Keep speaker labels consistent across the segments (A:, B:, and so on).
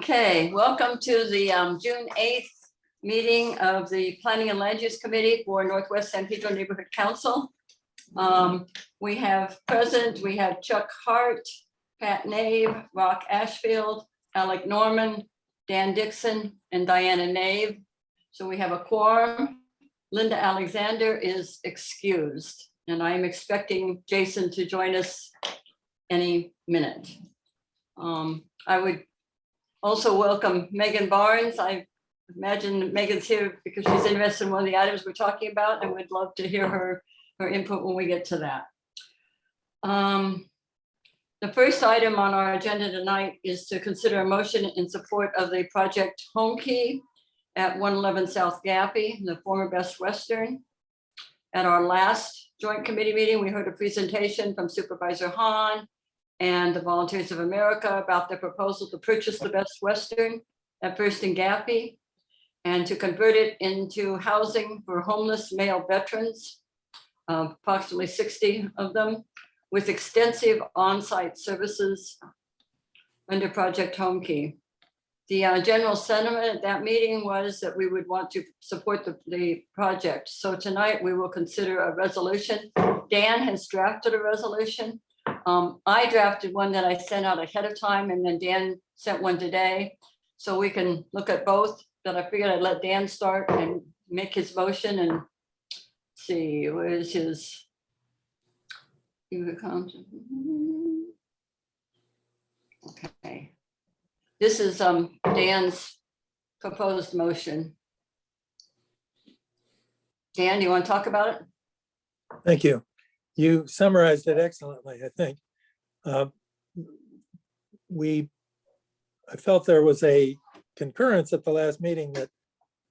A: Okay, welcome to the June 8th meeting of the Planning and Land Use Committee for Northwest San Pedro Neighborhood Council. We have present, we have Chuck Hart, Pat Nave, Rock Ashfield, Alec Norman, Dan Dixon, and Diana Nave. So we have a quorum. Linda Alexander is excused, and I am expecting Jason to join us any minute. I would also welcome Megan Barnes. I imagine Megan's here because she's interested in one of the items we're talking about, and we'd love to hear her input when we get to that. The first item on our agenda tonight is to consider a motion in support of the project Home Key at 111 South Gaffey, the former Best Western. At our last joint committee meeting, we heard a presentation from Supervisor Hahn and the Volunteers of America about their proposal to purchase the Best Western at First and Gaffey and to convert it into housing for homeless male veterans, approximately 60 of them, with extensive on-site services under Project Home Key. The general sentiment at that meeting was that we would want to support the project. So tonight we will consider a resolution. Dan has drafted a resolution. I drafted one that I sent out ahead of time, and then Dan sent one today. So we can look at both, but I figured I'd let Dan start and make his motion and see, where is his? Okay. This is Dan's proposed motion. Dan, do you want to talk about it?
B: Thank you. You summarized it excellently, I think. I felt there was a concurrence at the last meeting that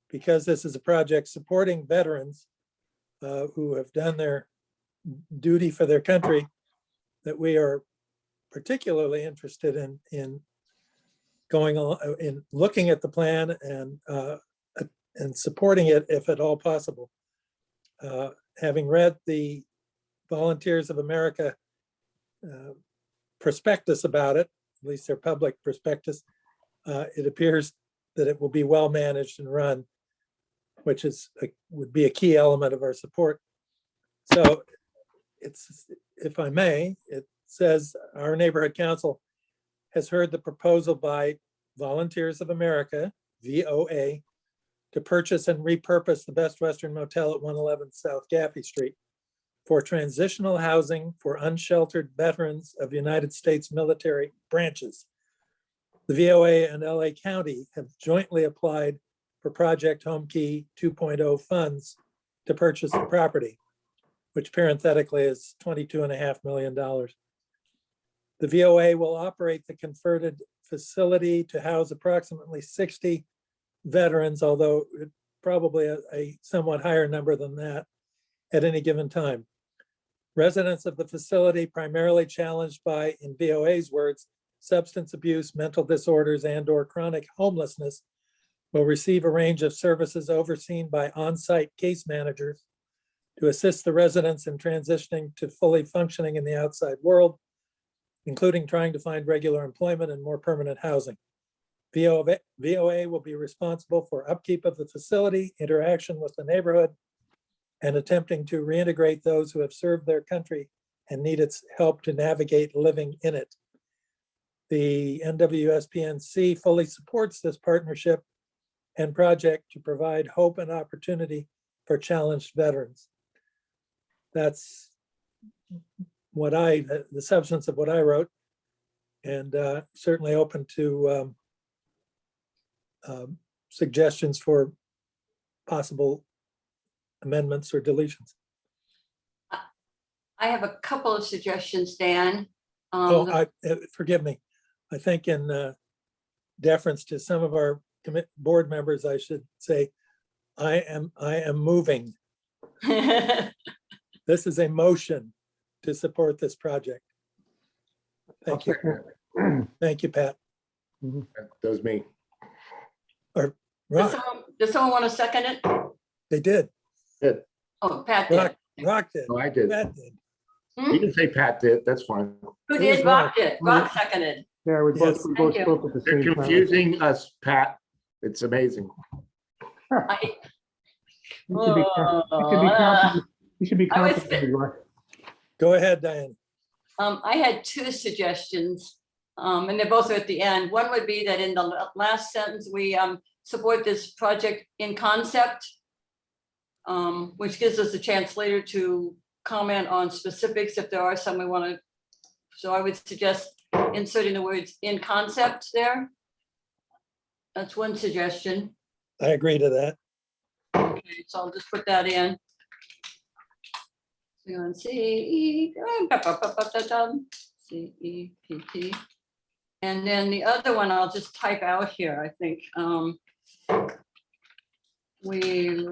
B: because this is a project supporting veterans who have done their duty for their country, that we are particularly interested in going on in looking at the plan and supporting it if at all possible. Having read the Volunteers of America prospectus about it, at least their public prospectus, it appears that it will be well managed and run, which would be a key element of our support. So it's, if I may, it says our neighborhood council has heard the proposal by Volunteers of America, VOA, to purchase and repurpose the Best Western Motel at 111 South Gaffey Street for transitional housing for unsheltered veterans of United States military branches. The VOA and LA County have jointly applied for Project Home Key 2.0 funds to purchase the property, which parenthetically is $22.5 million. The VOA will operate the converted facility to house approximately 60 veterans, although probably a somewhat higher number than that at any given time. Residents of the facility, primarily challenged by, in VOA's words, substance abuse, mental disorders, and/or chronic homelessness, will receive a range of services overseen by on-site case managers to assist the residents in transitioning to fully functioning in the outside world, including trying to find regular employment and more permanent housing. VOA will be responsible for upkeep of the facility, interaction with the neighborhood, and attempting to reintegrate those who have served their country and need its help to navigate living in it. The NWSPNC fully supports this partnership and project to provide hope and opportunity for challenged veterans. That's what the substance of what I wrote, and certainly open to suggestions for possible amendments or deletions.
A: I have a couple of suggestions, Dan.
B: Forgive me. I think in deference to some of our board members, I should say, I am moving. This is a motion to support this project. Thank you. Thank you, Pat.
C: That was me.
B: Or
A: Does
B: Rock.
A: someone want to second it?
B: They did.
C: Good.
A: Oh, Pat did.
B: Rock did.
C: No, I did.
B: Pat did.
C: You can say Pat did. That's fine.
A: Who
B: It was
A: did? Rock
B: Rock.
A: did. Rock seconded.
D: Yeah, we both,
B: Yes.
D: we both
A: Thank you.
D: spoke at the
C: You're
D: same time.
C: confusing us, Pat. It's amazing.
A: I-
D: You should be confident. You should be
A: I was-
D: confident. you are.
B: Go ahead, Diane.
A: I had two suggestions, and they're both at the end. One would be that in the last sentence, we support this project in concept, which gives us a chance later to comment on specifics if there are some we want to. So I would suggest inserting the words in concept there. That's one suggestion.
B: I agree to that.
A: Okay, so I'll just put that in. CEPT. And then the other one I'll just type out here, I think. We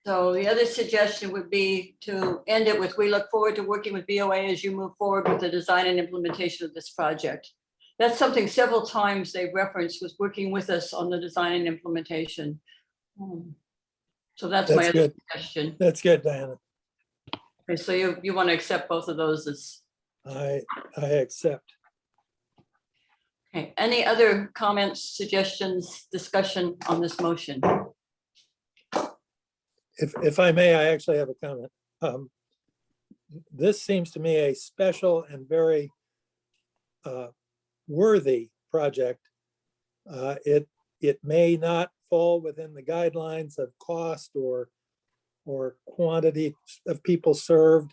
A: So the other suggestion would be to end it with, we look forward to working with BOA as you move forward with the design and implementation of this project. That's something several times they referenced, was working with us on the design and implementation. So that's my
B: That's
A: other
B: good.
A: suggestion.
B: That's good, Diana.
A: Okay, so you want to accept both of those as,
B: I accept.
A: okay, any other comments, suggestions, discussion on this motion?
B: If I may, I actually have a comment. This seems to me a special and very worthy project. It may not fall within the guidelines of cost or quantity of people served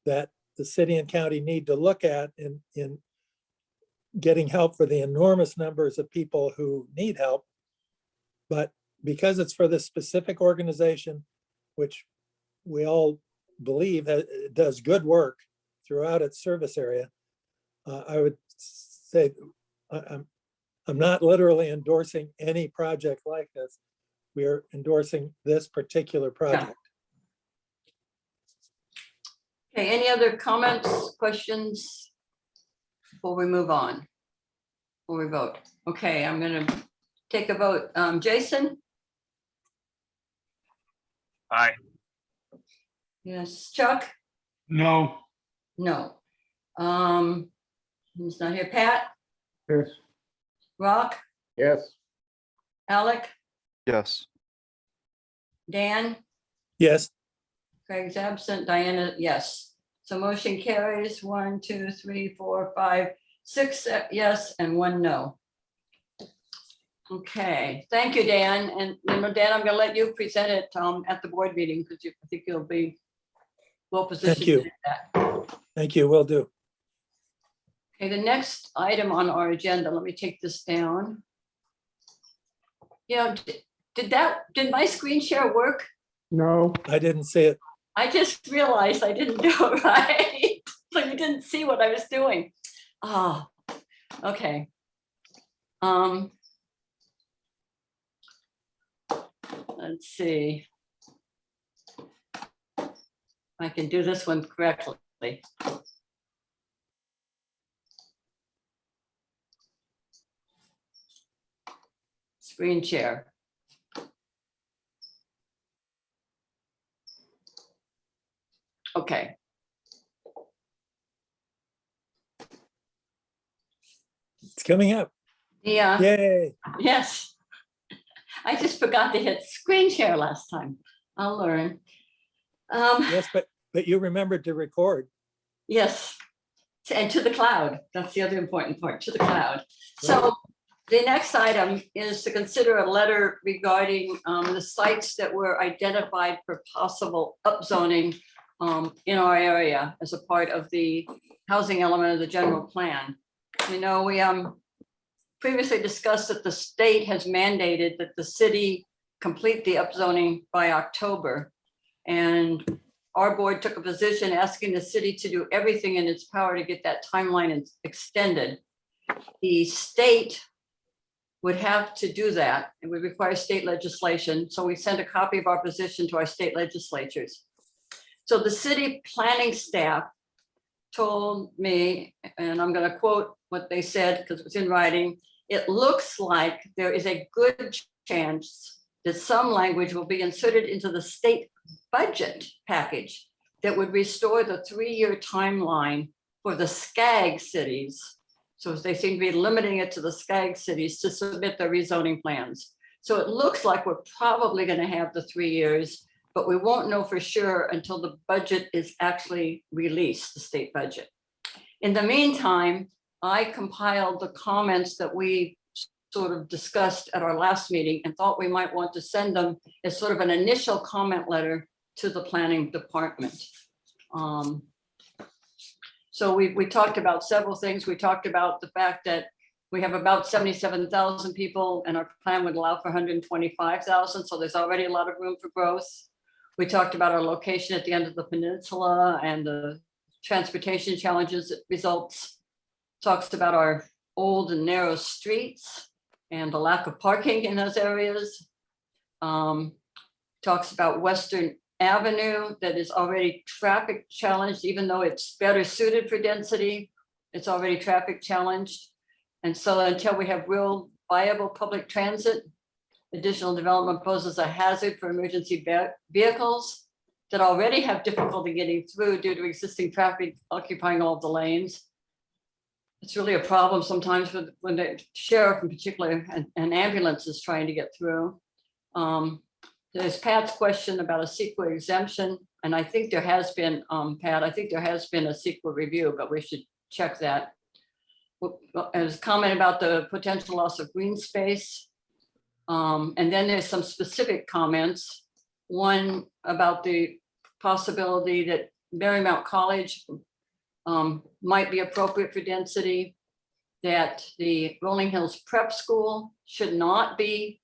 B: that the city and county need to look at in getting help for the enormous numbers of people who need help. But because it's for this specific organization, which we all believe does good work throughout its service area, I would say I'm not literally endorsing any project like this. We are endorsing this particular project.
A: Okay, any other comments, questions before we move on? Before we vote? Okay, I'm gonna take a vote. Jason?
E: Aye.
A: Yes. Chuck?
E: No.
A: No. Who's not here? Pat?
D: Yes,
A: Rock?
C: Yes,
A: Alec?
E: Yes.
A: Dan?
B: Yes,
A: Craig's absent. Diana, yes. So motion carries 1, 2, 3, 4, 5, 6 yes, and 1 no. Okay, thank you, Dan. And Dan, I'm gonna let you present it at the board meeting because I think you'll be well positioned
B: you.
A: to do that.
B: thank you, will do.
A: Okay, the next item on our agenda, let me take this down. Yeah, did my screen share work?
D: no,
B: I didn't see it.
A: I just realized I didn't do it right. So you didn't see what I was doing. Oh, okay. Let's see. I can do this one correctly. Screen share. Okay.
B: It's coming up.
A: Yeah,
B: Yay.
A: yes. I just forgot to hit screen share last time. I'll learn.
B: Yes, but you remembered to record.
A: Yes, and to the cloud. That's the other important part, to the cloud. So the next item is to consider a letter regarding the sites that were identified for possible upzoning in our area as a part of the housing element of the general plan. You know, we previously discussed that the state has mandated that the city complete the upzoning by October. And our board took a position asking the city to do everything in its power to get that timeline extended. The state would have to do that. It would require state legislation. So we sent a copy of our position to our state legislatures. So the city planning staff told me, and I'm going to quote what they said because it was in writing, it looks like there is a good chance that some language will be inserted into the state budget package that would restore the 3-year timeline for the SCAG cities. So they seem to be limiting it to the SCAG cities to submit their rezoning plans. So it looks like we're probably going to have the 3 years, but we won't know for sure until the budget is actually released, the state budget. In the meantime, I compiled the comments that we sort of discussed at our last meeting and thought we might want to send them as sort of an initial comment letter to the planning department. So we talked about several things. We talked about the fact that we have about 77,000 people and our plan would allow for 125,000. So there's already a lot of room for growth. We talked about our location at the end of the peninsula and the transportation challenges it results. Talks about our old and narrow streets and the lack of parking in those areas. Talks about Western Avenue that is already traffic challenged, even though it's better suited for density, it's already traffic challenged. And so until we have real viable public transit, additional development poses a hazard for emergency vehicles that already have difficulty getting through due to existing traffic occupying all of the lanes. It's really a problem sometimes when the sheriff in particular and ambulances trying to get through. There's Pat's question about a CEQA exemption. And I think there has been, Pat, I think there has been a CEQA review, but we should check that. There's a comment about the potential loss of green space. And then there's some specific comments. One about the possibility that Marymount College might be appropriate for density, that the Rolling Hills Prep School should not be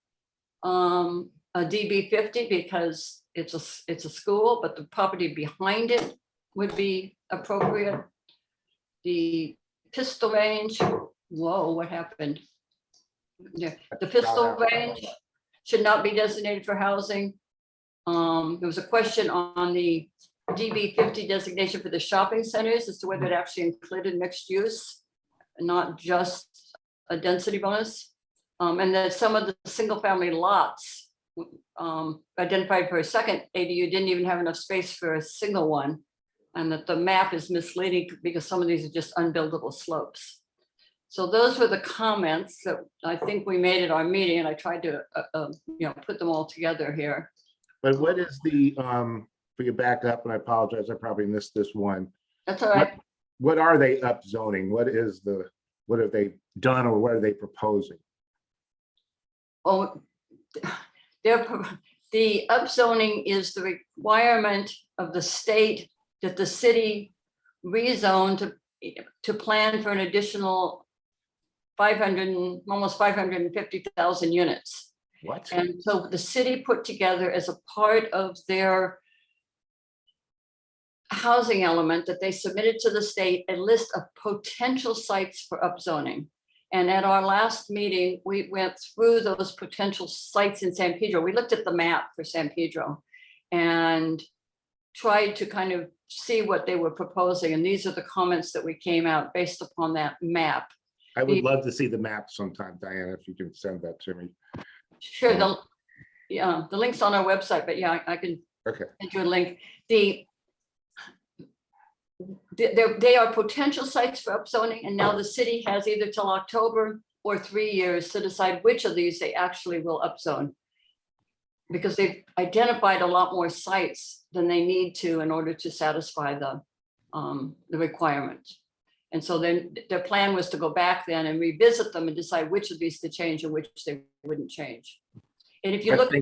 A: a DB 50 because it's a school, but the property behind it would be appropriate. The pistol range, whoa, what happened? Yeah, the pistol range should not be designated for housing. There was a question on the DB 50 designation for the shopping centers as to whether it actually included mixed use, not just a density bonus. And that some of the single family lots identified for a second ADU didn't even have enough space for a single one. And that the map is misleading because some of these are just unbuildable slopes. So those were the comments that I think we made at our meeting, and I tried to put them all together here.
C: But what is the, for you back up, and I apologize, I probably missed this one.
A: That's all right.
C: What are they upzoning? What have they done or what are they proposing?
A: Oh, the upzoning is the requirement of the state that the city rezone to plan for an additional 500, almost 550,000 units.
C: What?
A: And so the city put together as a part of their housing element that they submitted to the state a list of potential sites for upzoning. And at our last meeting, we went through those potential sites in San Pedro. We looked at the map for San Pedro and tried to kind of see what they were proposing. And these are the comments that we came out based upon that map.
C: I would love to see the map sometime, Diana, if you can send that to me.
A: Sure, the link's on our website, but yeah, I can
C: Okay.
A: send you a link. They are potential sites for upzoning, and now the city has either till October or 3 years to decide which of these they actually will upzone. Because they've identified a lot more sites than they need to in order to satisfy the requirement. And so then their plan was to go back then and revisit them and decide which of these to change and which they wouldn't change. And if you look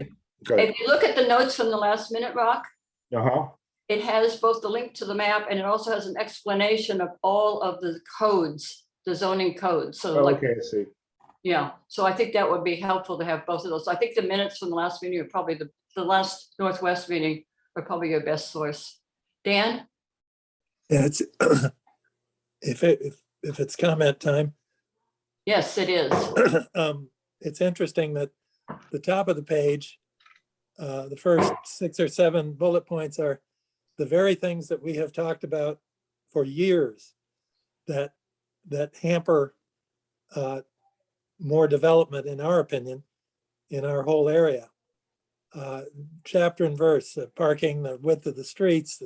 A: at the notes from the last minute, Rock, it has both the link to the map and it also has an explanation of all of the codes, the zoning codes. So
C: Okay, I see.
A: yeah, so I think that would be helpful to have both of those. I think the minutes from the last meeting are probably the last Northwest meeting are probably your best source. Dan?
B: Yeah, it's if it's comment time.
A: Yes, it is.
B: It's interesting that the top of the page, the first 6 or 7 bullet points are the very things that we have talked about for years that hamper more development, in our opinion, in our whole area. Chapter and verse, parking, the width of the streets,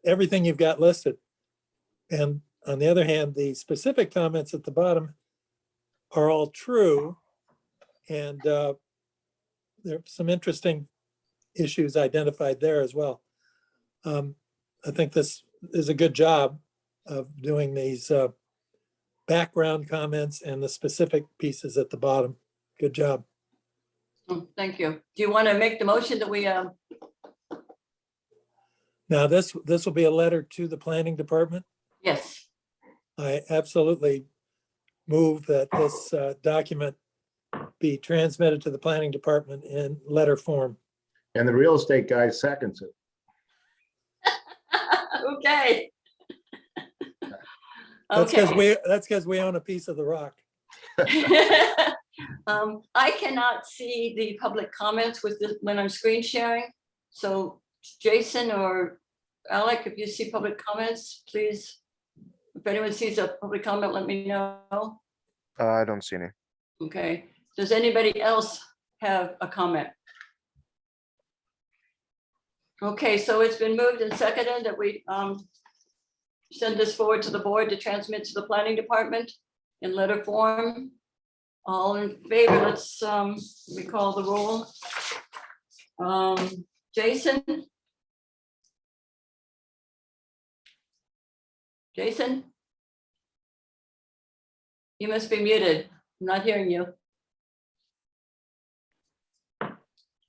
B: everything you've got listed. And on the other hand, the specific comments at the bottom are all true. And there are some interesting issues identified there as well. I think this is a good job of doing these background comments and the specific pieces at the bottom. Good job.
A: Thank you. Do you want to make the motion that we,
B: Now, this will be a letter to the planning department.
A: yes,
B: I absolutely move that this document be transmitted to the planning department in letter form.
C: And the real estate guy seconds it.
A: okay.
B: That's because
A: Okay.
B: we own a piece of the rock.
A: I cannot see the public comments with this when I'm screen sharing. So Jason or Alec, if you see public comments, please, if anyone sees a public comment, let me know.
E: I don't see any.
A: Okay, does anybody else have a comment? Okay, so it's been moved and seconded that we send this forward to the board to transmit to the planning department in letter form. All in favor, let's recall the roll. Jason? Jason? You must be muted. I'm not hearing you.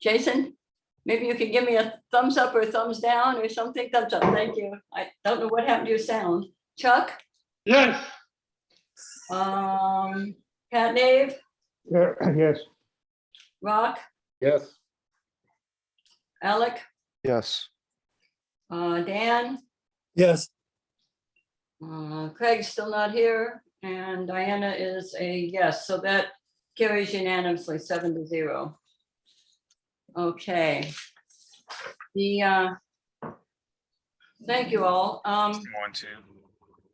A: Jason, maybe you can give me a thumbs up or thumbs down or something. Thumbs up, thank you. I don't know what happened to your sound. Chuck?
D: Yes.
A: Pat Nave?
D: Yes.
A: Rock?
C: Yes.
A: Alec?
E: Yes.
A: Dan?
B: Yes,
A: Craig's still not here, and Diana is a yes, so that carries unanimously 7-0. Okay. The thank you all.
E: 1, 2.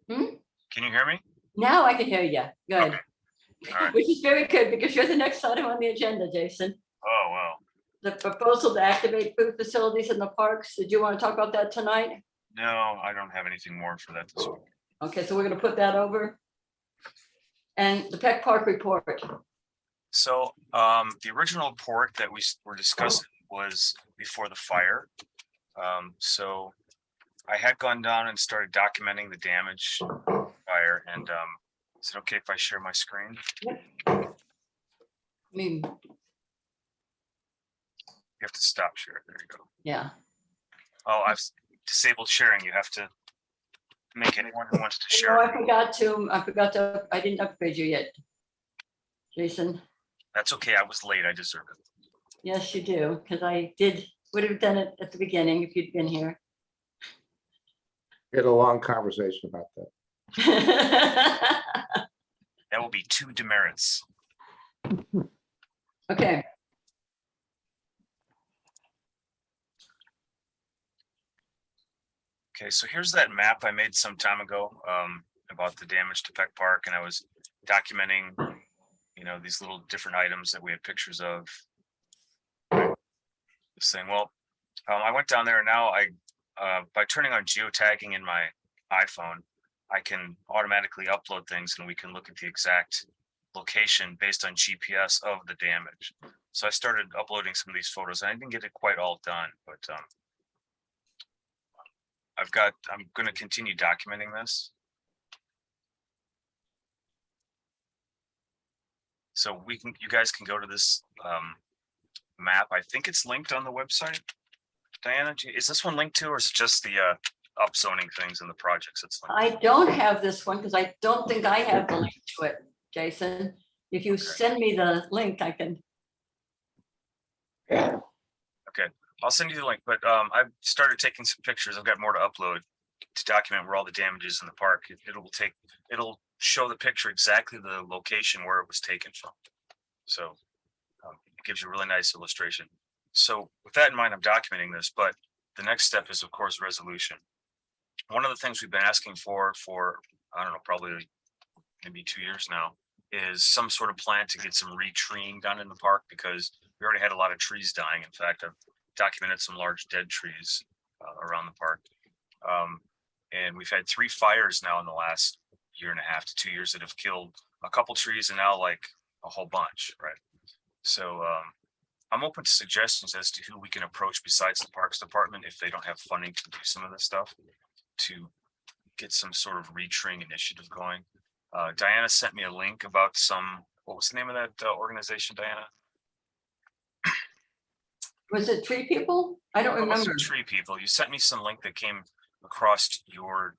A: Hmm?
E: Can you hear me?
A: Now I can hear you. Good.
E: Okay. All right.
A: Which is very good because you're the next item on the agenda, Jason.
E: Oh, wow.
A: The proposal to activate food facilities in the parks. Did you want to talk about that tonight?
E: No, I don't have anything more for that this week.
A: Okay, so we're going to put that over. And the Peck Park report.
E: So the original report that we were discussing was before the fire. So I had gone down and started documenting the damage fire. And is it okay if I share my screen?
A: I mean,
E: You have to stop share. There you go.
A: yeah.
E: Oh, I've disabled sharing. You have to make anyone who wants to
A: No,
E: share.
A: I forgot to, I didn't upgrade you yet. Jason,
E: That's okay. I was late. I deserve it.
A: yes, you do, because would have done it at the beginning if you'd been here.
C: We had a long conversation about that.
E: That will be 2 demerits.
A: Okay,
E: Okay, so here's that map I made some time ago about the damage to Peck Park, and I was documenting, these little different items that we had pictures of. Saying, well, I went down there and now by turning on geotagging in my iPhone, I can automatically upload things and we can look at the exact location based on GPS of the damage. So I started uploading some of these photos. And I didn't get it quite all done, but I'm going to continue documenting this. So you guys can go to this map. I think it's linked on the website. Diana, is this one linked to, or is it just the upzoning things and the projects? It's linked?
A: I don't have this one because I don't think I have the link to it, Jason. If you send me the link, I can.
E: Okay, I'll send you the link, but I've started taking some pictures. I've got more to upload to document where all the damage is in the park. It'll show the picture exactly the location where it was taken from. So it gives you a really nice illustration. So with that in mind, I'm documenting this, but the next step is, of course, resolution. One of the things we've been asking for, I don't know, probably maybe 2 years now, is some sort of plan to get some retreeing done in the park, because we already had a lot of trees dying. In fact, I've documented some large dead trees around the park. And we've had 3 fires now in the last 1.5 to 2 years that have killed a couple trees and now like a whole bunch, right? So I'm open to suggestions as to who we can approach besides the Parks Department if they don't have funding to do some of this stuff, to get some sort of retreeing initiative going. Diana sent me a link about what was the name of that organization, Diana?
A: Was it tree people? I don't
E: Oh,
A: remember.
E: Tree People. You sent me some link that came across your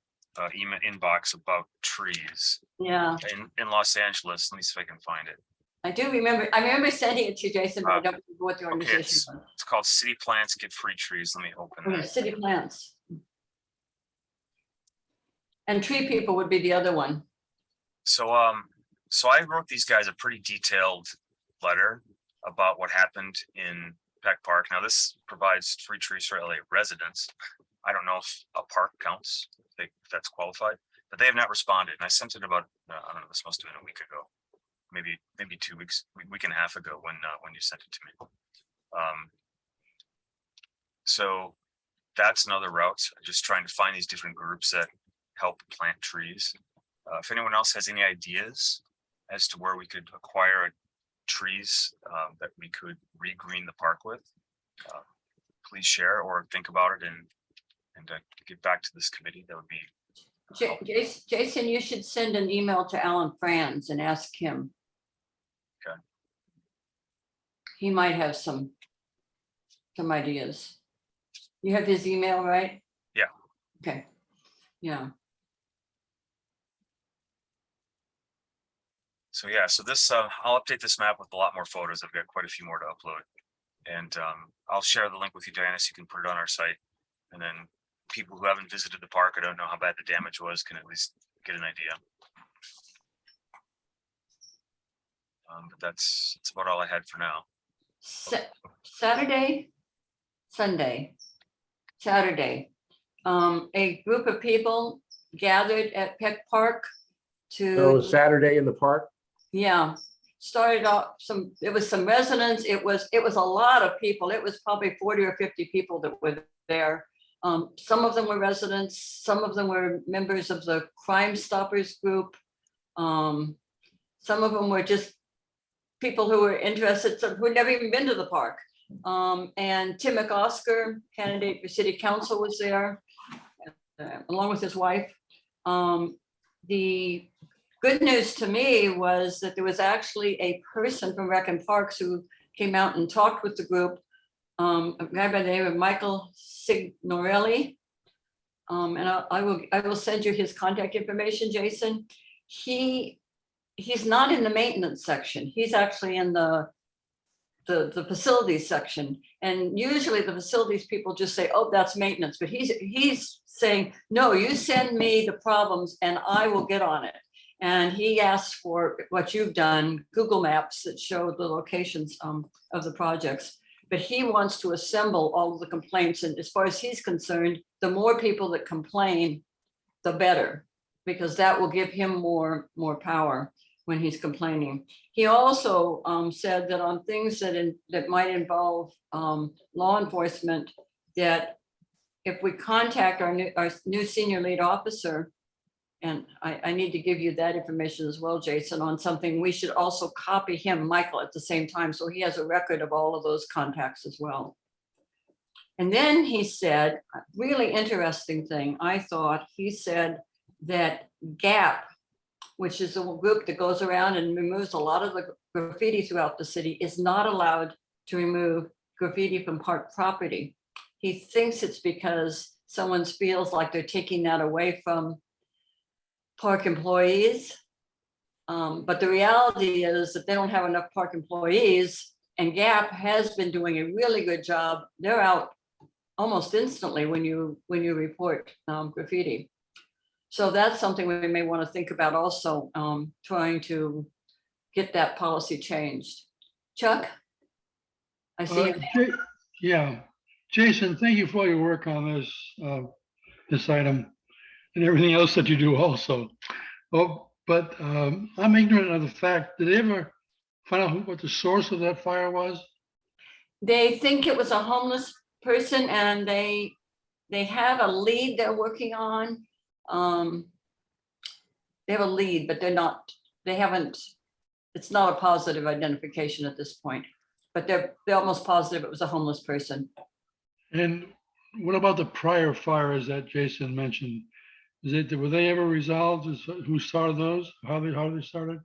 E: email inbox about trees
A: Yeah,
E: in Los Angeles. Let me see if I can find it.
A: I do remember. I remember sending it to Jason, but I don't remember what the
E: Okay,
A: organization was.
E: it's called City Plants Get Free Trees. Let me open
A: Okay,
E: that.
A: City plants. And tree people would be the other one.
E: So I wrote these guys a pretty detailed letter about what happened in Peck Park. Now this provides free trees for LA residents. I don't know if a park counts, if that's qualified, but they have not responded. And I sent it about, I don't know, this must have been a week ago, maybe 2 weeks, week and a half ago when you sent it to me. So that's another route, just trying to find these different groups that help plant trees. If anyone else has any ideas as to where we could acquire trees that we could regreen the park with, please share or think about it and get back to this committee. That would be
A: Jason, you should send an email to Alan Franz and ask him.
E: Okay.
A: He might have some ideas. You have his email, right?
E: Yeah.
A: Okay, yeah.
E: So yeah, so this I'll update this map with a lot more photos. I've got quite a few more to upload, and I'll share the link with you, Diana, so you can put it on our site, and then people who haven't visited the park or don't know how bad the damage was can at least get an idea. But that's about all I had for now.
A: Saturday, Sunday, Saturday, a group of people gathered at Peck Park
C: So
A: to,
C: Saturday in the park?
A: yeah, started off it was some residents. It was a lot of people. It was probably 40 or 50 people that were there. Some of them were residents, some of them were members of the Crime Stoppers group. Some of them were just people who were interested, who had never even been to the park. And Tim McOsker, candidate for city council, was there, along with his wife. The good news to me was that there was actually a person from Rec and Parks who came out and talked with the group, a guy by the name of Michael Signorelli. And I will send you his contact information, Jason. He's not in the maintenance section. He's actually in the facilities section. And usually the facilities people just say, oh, that's maintenance. But he's saying, no, you send me the problems and I will get on it. And he asked for what you've done, Google Maps that show the locations of the projects. But he wants to assemble all of the complaints. And as far as he's concerned, the more people that complain, the better, because that will give him more power when he's complaining. He also said that on things that might involve law enforcement, that if we contact our new senior lead officer, and I need to give you that information as well, Jason, on something, we should also copy him, Michael, at the same time, so he has a record of all of those contacts as well. And then he said, a really interesting thing, I thought, he said that GAP, which is a group that goes around and removes a lot of the graffiti throughout the city, is not allowed to remove graffiti from park property. He thinks it's because someone feels like they're taking that away from park employees. But the reality is that they don't have enough park employees, and GAP has been doing a really good job. They're out almost instantly when you report graffiti. So that's something we may want to think about also, trying to get that policy changed. Chuck? I see.
D: Yeah,
F: Jason, thank you for all your work on this item and everything else that you do also. Oh, but I'm ignorant of the fact, did they ever find out what the source of that fire was?
A: They think it was a homeless person and they have a lead they're working on. They have a lead, but it's not a positive identification at this point, but they're almost positive it was a homeless person.
F: And what about the prior fires that Jason mentioned? Were they ever resolved? Who started those? How they started?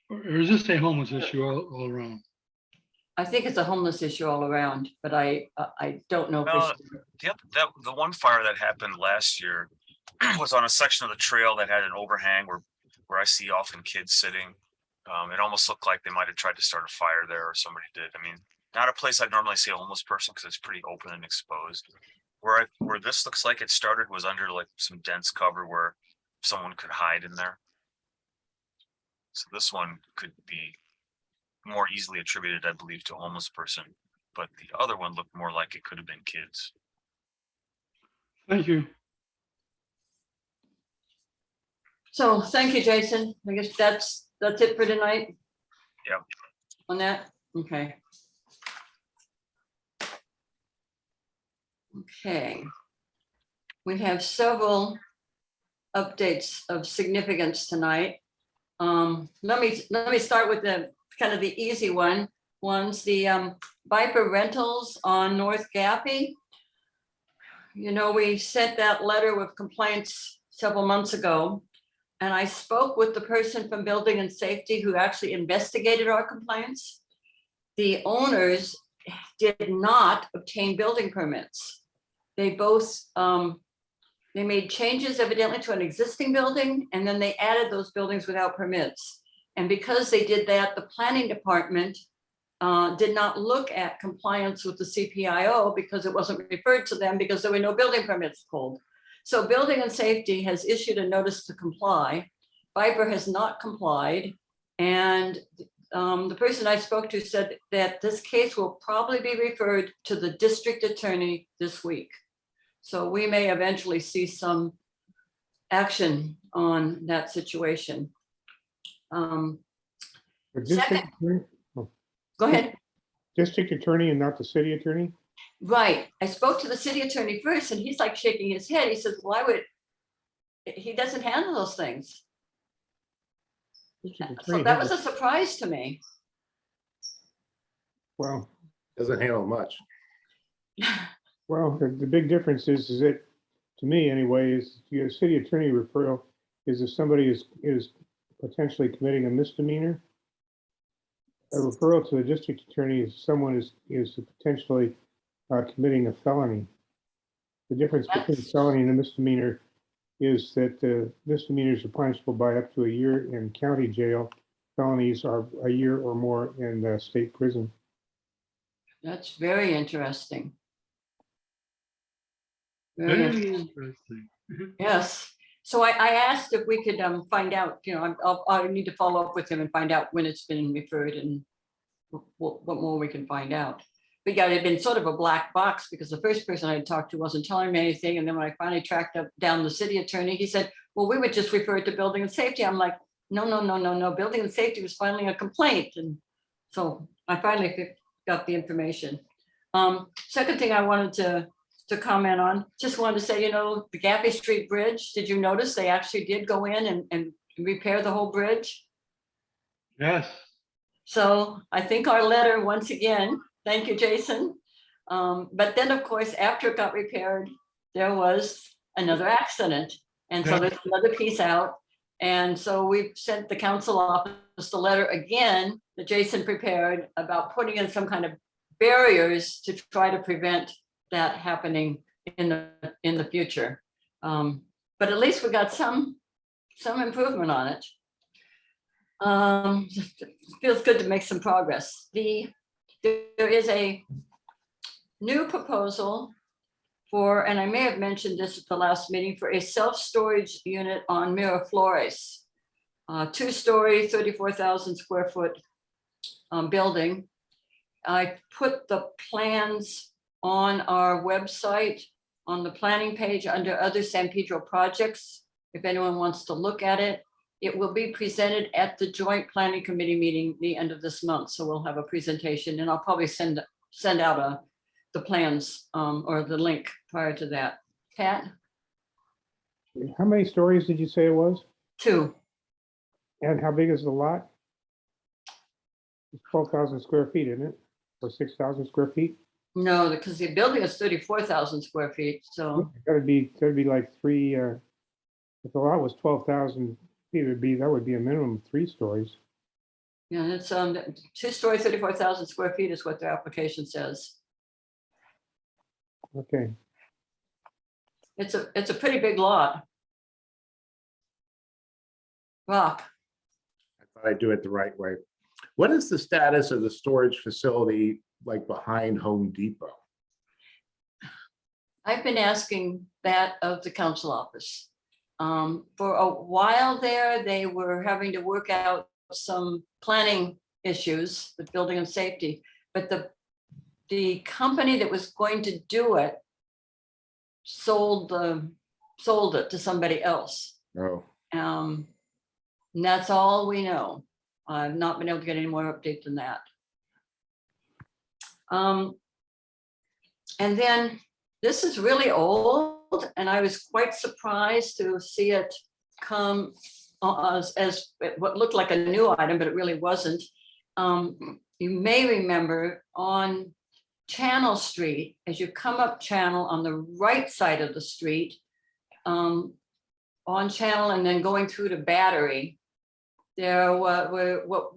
F: Or is this a homeless issue all around?
A: I think it's a homeless issue all around, but I don't know.
E: Well, the one fire that happened last year was on a section of the trail that had an overhang where I see often kids sitting. It almost looked like they might have tried to start a fire there, or somebody did. I mean, not a place I'd normally see a homeless person because it's pretty open and exposed. Where this looks like it started was under like some dense cover where someone could hide in there. So this one could be more easily attributed, I believe, to a homeless person, but the other one looked more like it could have been kids.
F: Thank you.
A: So thank you, Jason. I guess that's it for tonight.
E: Yep.
A: On that, okay. Okay. We have several updates of significance tonight. Let me start with the kind of the easy ones. The Viper Rentals on North Gappy. You know, we sent that letter with complaints several months ago, and I spoke with the person from Building and Safety who actually investigated our complaints. The owners did not obtain building permits. They both, they made changes evidently to an existing building, and then they added those buildings without permits. And because they did that, the planning department did not look at compliance with the CPIO because it wasn't referred to them because there were no building permits pulled. So Building and Safety has issued a notice to comply. Viper has not complied. And the person I spoke to said that this case will probably be referred to the district attorney this week. So we may eventually see some action on that situation.
D: The district attorney-
A: Go ahead.
D: District attorney and not the city attorney?
A: Right. I spoke to the city attorney first and he's like shaking his head. He says, why would, he doesn't handle those things.
D: District
A: So
D: attorney
A: that
D: has
A: was a surprise to me.
D: Well,
C: Doesn't handle much.
D: the big difference is that, to me anyway, is your city attorney referral is if somebody is potentially committing a misdemeanor. A referral to the district attorney is someone is potentially committing a felony. The difference between felony and a misdemeanor is that misdemeanors are punishable by up to a year in county jail. Felonies are a year or more in state prison.
A: That's very interesting.
F: Very
A: Very
F: interesting.
A: Yes. So I asked if we could find out, you know, I need to follow up with him and find out when it's been referred and what more we can find out. But yeah, it had been sort of a black box because the first person I had talked to wasn't telling me anything. And then when I finally tracked down the city attorney, he said, well, we would just refer it to Building and Safety. I'm like, no. Building and Safety was filing a complaint. And so I finally got the information. Second thing I wanted to comment on, just wanted to say, you know, the Gaffey Street Bridge, did you notice they actually did go in and repair the whole bridge?
F: Yes.
A: So I think our letter, once again, thank you, Jason. But then, of course, after it got repaired, there was another accident. And so there's another piece out. And so we've sent the council office a letter again that Jason prepared about putting in some kind of barriers to try to prevent that happening in the future. But at least we got some improvement on it. Feels good to make some progress. There is a new proposal for, and I may have mentioned this at the last meeting, for a self-storage unit on Miraflores. 2-story, 34,000 square foot building. I put the plans on our website, on the planning page under other San Pedro projects. If anyone wants to look at it, it will be presented at the joint planning committee meeting the end of this month. So we'll have a presentation, and I'll probably send out the plans or the link prior to that. Pat?
D: How many stories did you say it was?
A: 2.
D: And how big is the lot? It's 12,000 square feet, isn't it? Or 6,000 square feet?
A: No, because the building is 34,000 square feet. So
D: Gotta be like 3, if the lot was 12,000 feet, that would be a minimum of 3 stories.
A: yeah, it's 2-story, 34,000 square feet is what their application says.
D: Okay.
A: It's a pretty big lot. Rock.
C: I thought I'd do it the right way. What is the status of the storage facility like behind Home Depot?
A: I've been asking that of the council office. For a while there, they were having to work out some planning issues with building and safety, but the company that was going to do it sold it to somebody else.
C: Oh,
A: And that's all we know. I've not been able to get any more update than that. And then this is really old, and I was quite surprised to see it come as what looked like a new item, but it really wasn't. You may remember on Channel Street, as you come up Channel on the right side of the street, on Channel and then going through to Battery, there were what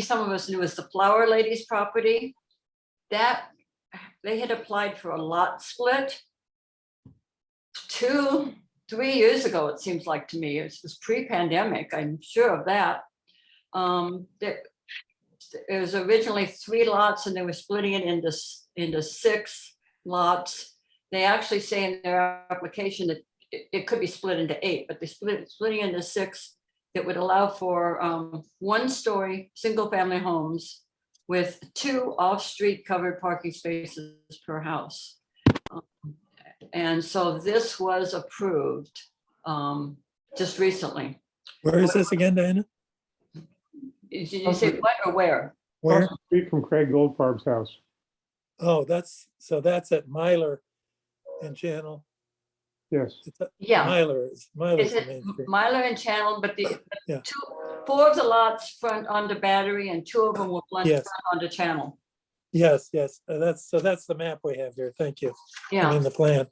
A: some of us knew as the Flower Lady's property. That they had applied for a lot split 2-3 years ago, it seems like to me. It was pre-pandemic, I'm sure of that. It was originally 3 lots and they were splitting it into 6 lots. They actually say in their application that it could be split into 8, but they splitting into 6 that would allow for 1-story single-family homes with 2 off-street covered parking spaces per house. And so this was approved just recently.
B: Where is this again, Diana?
A: Did you say what or where?
B: Where?
D: Across the street from Craig Goldfarb's house.
B: Oh, that's at Myler and Channel.
D: Yes.
B: It's at
A: Yeah.
B: Myler's
A: Is
B: the
A: it
B: main street.
A: Myler and Channel, but the
B: Yeah.
A: 4 of the lots front onto Battery and 2 of them will front
B: Yes.
A: onto Channel.
B: Yes, that's the map we have here. Thank you. I
A: Yeah,
B: mean, the plan.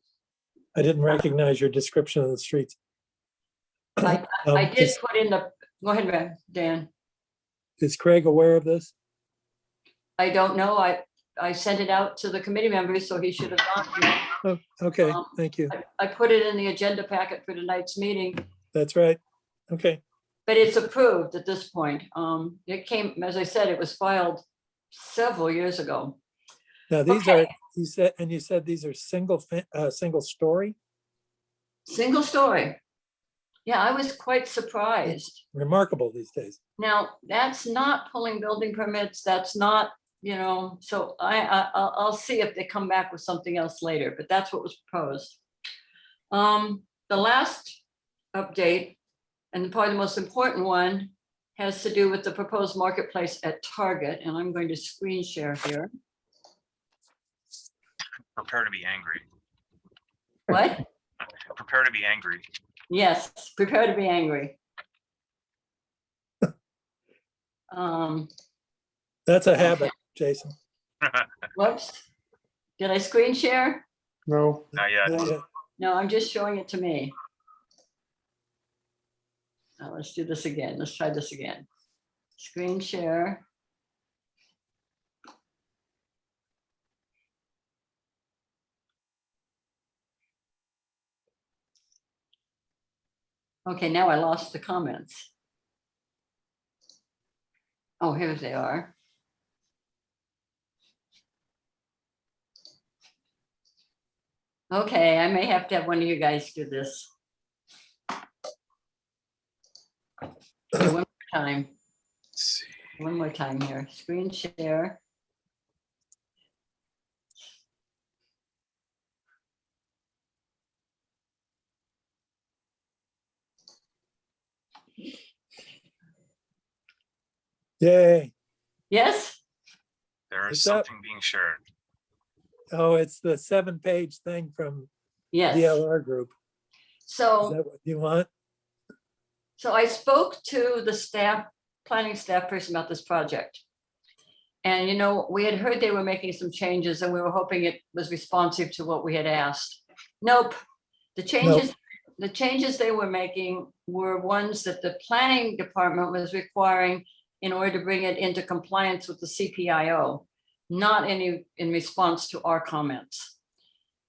B: I didn't recognize your description of the streets.
A: I did
B: Is-
A: put in go ahead, Dan.
B: Is Craig aware of this?
A: I don't know. I sent it out to the committee members, so he should have gone.
B: Oh, okay,
A: Um,
B: thank you.
A: I put it in the agenda packet for tonight's meeting,
B: That's right. Okay,
A: but it's approved at this point. It came, as I said, it was filed several years ago.
B: now these are, you said these are single story?
A: Single story. Yeah, I was quite surprised.
B: Remarkable these days.
A: Now, that's not pulling building permits. That's not, so I'll see if they come back with something else later, but that's what was proposed. The last update, and probably the most important one, has to do with the proposed marketplace at Target, and I'm going to screen share here.
E: Prepare to be angry.
A: What?
E: Prepare to be angry.
A: Yes, prepare to be angry.
B: That's a habit, Jason.
A: Whoops. Did I screen share?
D: No.
E: Not yet.
B: Yeah.
A: No, I'm just showing it to me. Now let's do this again. Let's try this again. Screen share. Okay, now I lost the comments. Oh, here they are. Okay, I may have to have one of you guys do this. Okay, one more time. One more time here. Screen share.
B: Yay.
A: Yes?
E: There is
B: What's up?
E: something being shared.
B: Oh, it's the 7-page thing from
A: Yes.
B: DLR Group. Is
A: So,
B: that what you want?
A: so I spoke to the staff, planning staff person about this project. And, you know, we had heard they were making some changes and we were hoping it was responsive to what we had asked. Nope. The changes they were making were ones that the planning department was requiring in order to bring it into compliance with the CPIO, not in response to our comments.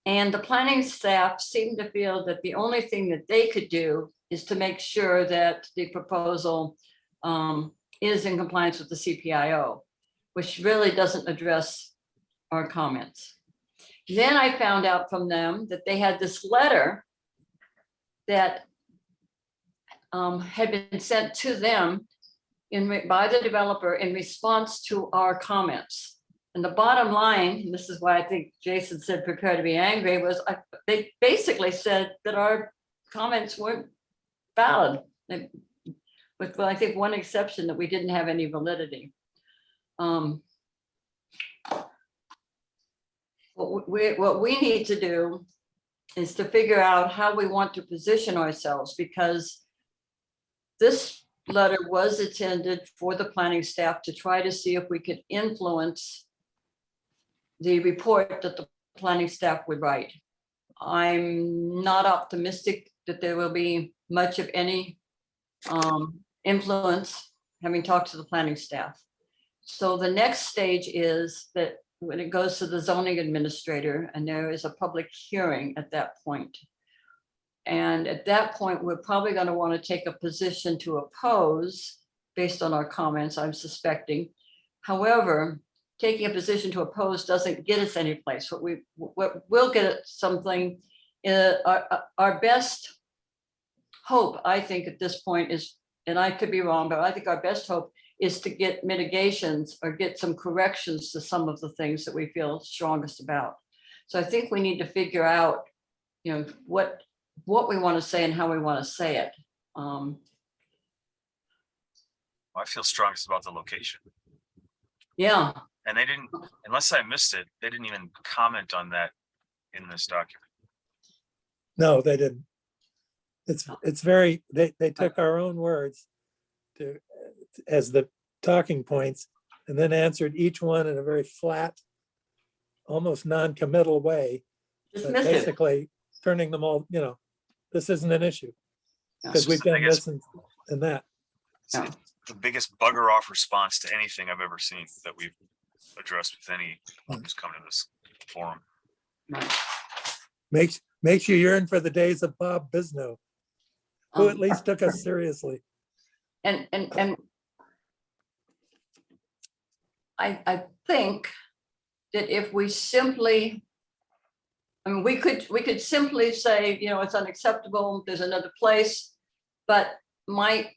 A: And the planning staff seemed to feel that the only thing that they could do is to make sure that the proposal is in compliance with the CPIO, which really doesn't address our comments. Then I found out from them that they had this letter that had been sent to them by the developer in response to our comments. And the bottom line, and this is why I think Jason said prepare to be angry, was they basically said that our comments weren't valid. With, well, I think one exception, that we didn't have any validity. What we need to do is to figure out how we want to position ourselves, because this letter was intended for the planning staff to try to see if we could influence the report that the planning staff would write. I'm not optimistic that there will be much of any influence, having talked to the planning staff. So the next stage is that when it goes to the zoning administrator, and there is a public hearing at that point. And at that point, we're probably going to want to take a position to oppose based on our comments, I'm suspecting. However, taking a position to oppose doesn't get us any place. What will get us something, our best hope, I think at this point is, and I could be wrong, but I think our best hope is to get mitigations or get some corrections to some of the things that we feel strongest about. So I think we need to figure out, you know, what we want to say and how we want to say it.
E: I feel strongest about the location.
A: Yeah,
E: And they didn't, unless I missed it, they didn't even comment on that in this document.
B: No, they didn't. It's very, they took our own words as the talking points, and then answered each one in a very flat, almost non-committal way, but
A: dismiss it.
B: basically turning them all, you know, this isn't an issue, because
E: It's
B: we've
E: the
B: done
E: biggest-
B: this and that.
A: Yeah.
E: the biggest bugger off response to anything I've ever seen that we've addressed with any who's come to this forum.
B: Makes you yearn for the days of Bob Bisno, who at least took us seriously.
A: And I think that if we simply, I mean, we could simply say, you know, it's unacceptable, there's another place. But my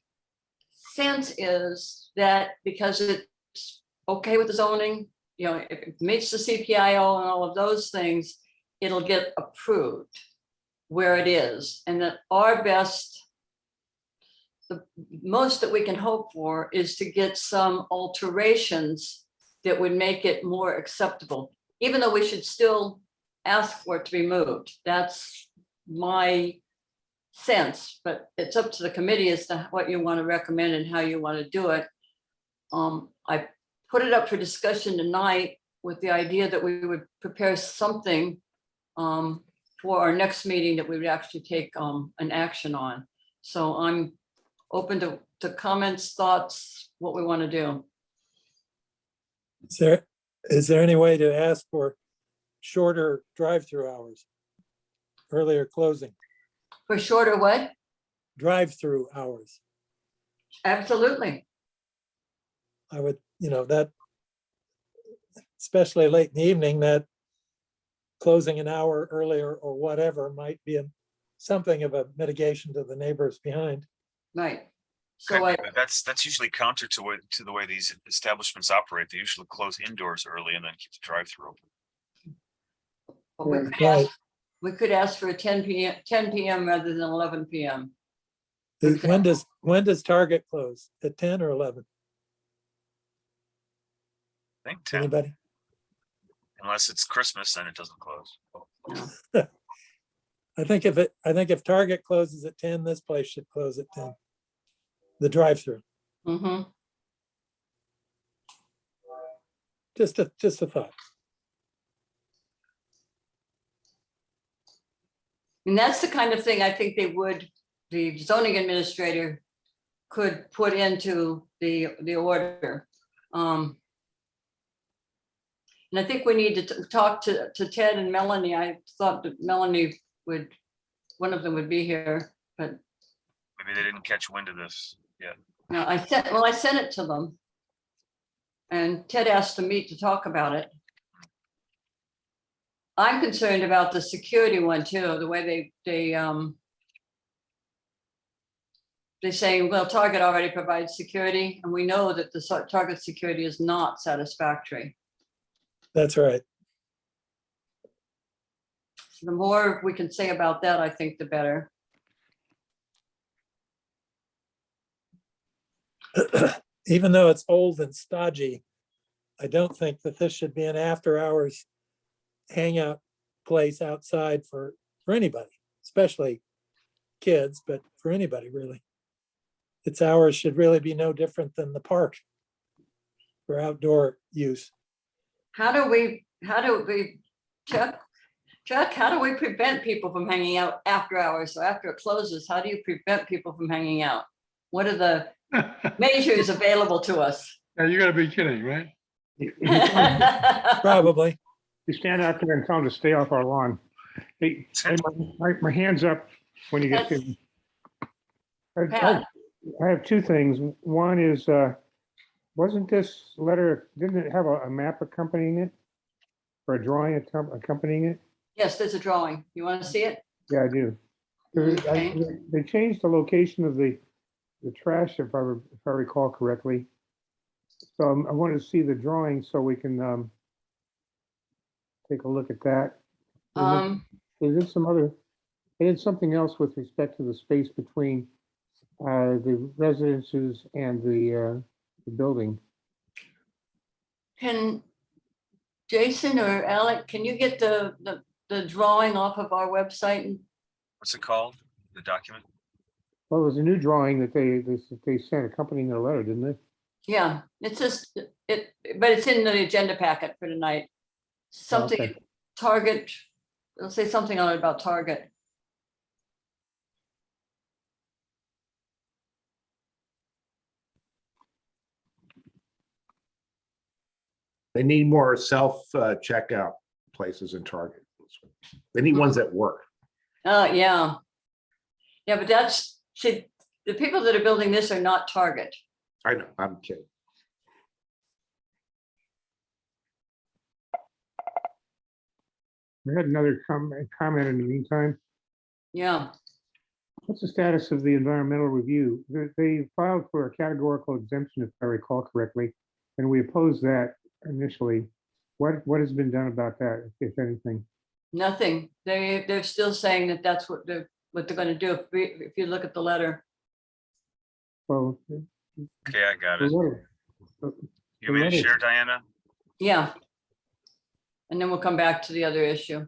A: sense is that because it's okay with the zoning, you know, if it meets the CPIO and all of those things, it'll get approved where it is. And that our best, the most that we can hope for is to get some alterations that would make it more acceptable, even though we should still ask for it to be moved. That's my sense, but it's up to the committee as to what you want to recommend and how you want to do it. I put it up for discussion tonight with the idea that we would prepare something for our next meeting that we would actually take an action on. So I'm open to comments, thoughts, what we want to do.
B: Is there any way to ask for shorter drive-through hours? Earlier closing,
A: For shorter what?
B: drive-through hours?
A: Absolutely.
B: I would, you know, that, especially late in the evening, that closing an hour earlier or whatever might be something of a mitigation to the neighbors behind.
A: Right.
E: Could
A: So
E: be, but that's usually counter to the way these establishments operate. They usually close indoors early and then keep the drive-through open.
B: Right.
A: we could ask for a 10 p.m. rather than 11 p.m.
B: When does Target close? At 10 or 11?
E: I think 10,
B: Anybody?
E: unless it's Christmas, then it doesn't close.
B: I think if Target closes at 10, this place should close at 10. The drive-through,
A: Mhm.
B: just a thought.
A: And that's the kind of thing I think the zoning administrator could put into the order. And I think we need to talk to Ted and Melanie. I thought that Melanie one of them would be here, but
E: Maybe they didn't catch wind of this yet.
A: no, I sent it to them. And Ted asked to meet to talk about it. I'm concerned about the security one too, the way they say, well, Target already provides security, and we know that the Target security is not satisfactory.
B: That's right.
A: So the more we can say about that, I think the better.
B: Even though it's old and stodgy, I don't think that this should be an after-hours hangout place outside for anybody, especially kids, but for anybody really. Its hours should really be no different than the park for outdoor use.
A: How do we, Chuck, how do we prevent people from hanging out after hours? So after it closes, how do you prevent people from hanging out? What are the measures available to us?
F: Yeah, you gotta be kidding, right?
B: Probably.
D: You stand out there and tell them to stay off our lawn. Hey, my hand's up when you get to.
A: Pat.
D: I have two things. One is, wasn't this letter, didn't it have a map accompanying it? Or a drawing accompanying it?
A: Yes, there's a drawing. You want to see it?
D: Yeah, I do.
A: Okay.
D: They changed the location of the trash, if I recall correctly. So I wanted to see the drawing so we can take a look at that. They did something else with respect to the space between the residences and the building.
A: Can Jason or Alec, can you get the drawing off of our website?
E: What's it called? The document?
D: Well, it was a new drawing that they sent accompanying their letter, didn't they?
A: Yeah, it's just, but it's in the agenda packet for tonight. Something,
D: Okay.
A: Target, it'll say something on it about Target.
C: They need more self checkout places in Target. They need ones that work.
A: Yeah. Yeah, but see, the people that are building this are not Target.
C: I know, I'm kidding.
D: We had another comment in the meantime.
A: Yeah,
D: What's the status of the environmental review? They filed for a categorical exemption, if I recall correctly, and we opposed that initially. What has been done about that, if anything?
A: nothing. They're still saying that that's what they're going to do. If you look at the letter.
D: Well,
E: Okay, I got
D: the
E: it.
D: letter-
E: You want me to share, Diana?
A: Yeah. And then we'll come back to the other issue.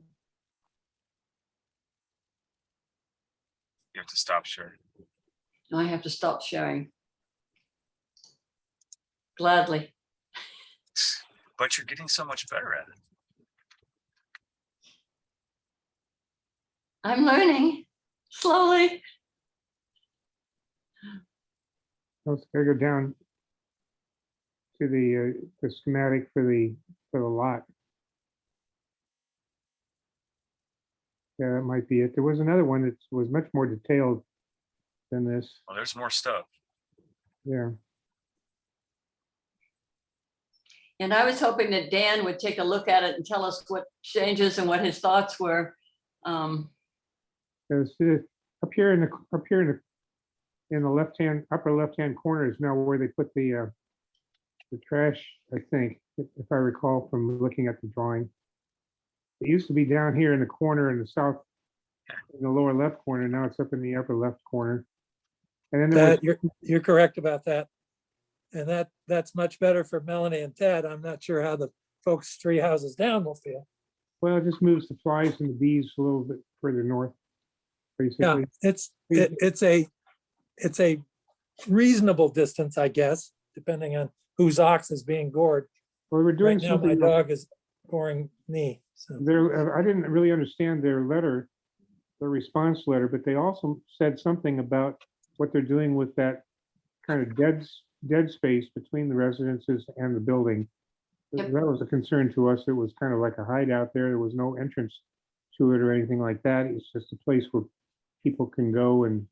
E: You have to stop sharing.
A: I have to stop sharing. Gladly.
E: But you're getting so much better at it.
A: I'm learning slowly.
D: Let's go down to the schematic for the lot. Yeah, that might be it. There was another one that was much more detailed than this.
E: Well, there's more stuff.
D: Yeah.
A: And I was hoping that Dan would take a look at it and tell us what changes and what his thoughts were.
D: Up here in the left-hand, upper left-hand corner is now where they put the trash, I think, if I recall from looking at the drawing. It used to be down here in the corner in the south, in the lower left corner. Now it's up in the upper left corner. And then there was,
B: You're correct about that. And that's much better for Melanie and Ted. I'm not sure how the folks 3 houses down will feel.
D: Well, it just moves the flies and the bees a little bit further north,
B: Yeah,
D: basically.
B: it's a reasonable distance, I guess, depending on whose ox is being gored.
D: Well, we're doing
B: Right now, my
D: something.
B: dog is goring me, so.
D: There, I didn't really understand their letter, their response letter, but they also said something about what they're doing with that kind of dead space between the residences and the building.
A: Yep.
D: That was a concern to us. It was kind of like a hideout there. There was no entrance to it or anything like that. It's just a place where people can go, and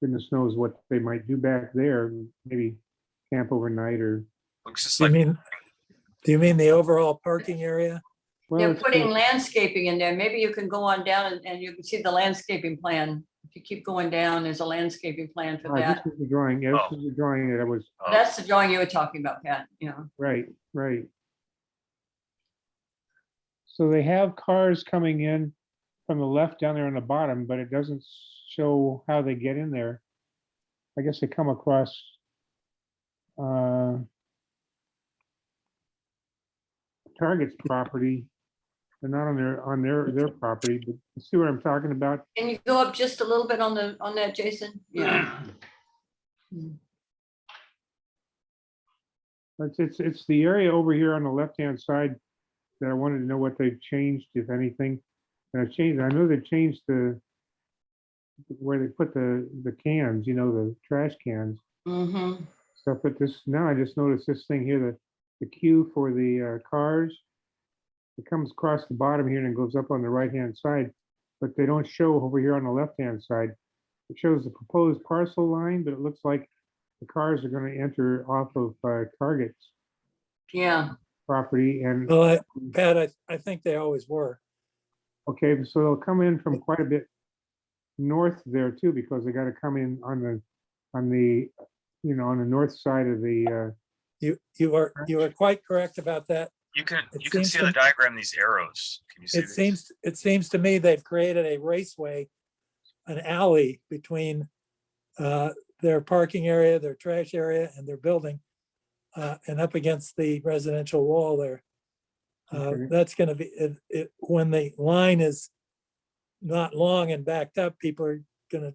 D: goodness knows what they might do back there. Maybe camp overnight or,
E: Looks just
B: Do you
E: like,
B: mean the overall parking area?
D: well,
A: They're
D: it's
A: putting landscaping in there. Maybe you can go on down and you can see the landscaping plan. If you keep going down, there's a landscaping plan for that.
D: this is the drawing. Yeah,
E: Oh.
D: this is the drawing that I was,
A: That's the drawing you were talking about, Pat, you know.
D: right, right. So they have cars coming in from the left down there on the bottom, but it doesn't show how they get in there. I guess they come across Target's property. They're not on their property, but you see what I'm talking about?
A: Can you go up just a little bit on that, Jason? Yeah.
D: It's the area over here on the left-hand side that I wanted to know what they've changed, if anything. And I know they changed where they put the cans, the trash cans.
A: Mm-hmm.
D: Stuff, but now I just noticed this thing here, the queue for the cars. It comes across the bottom here and it goes up on the right-hand side, but they don't show over here on the left-hand side. It shows the proposed parcel line, but it looks like the cars are going to enter off of Target's
A: Yeah.
D: property. And
B: Well, Pat, I think they always were.
D: okay, so they'll come in from quite a bit north there too, because they got to come in on the north side of the.
B: You are quite correct about that.
E: you can
B: seems
E: see
B: to-
E: on the diagram, these arrows. Can you see these?
B: It seems to me they've created a raceway, an alley between their parking area, their trash area, and their building, and up against the residential wall there.
D: Okay.
B: That's gonna be, when the line is not long and backed up, people are gonna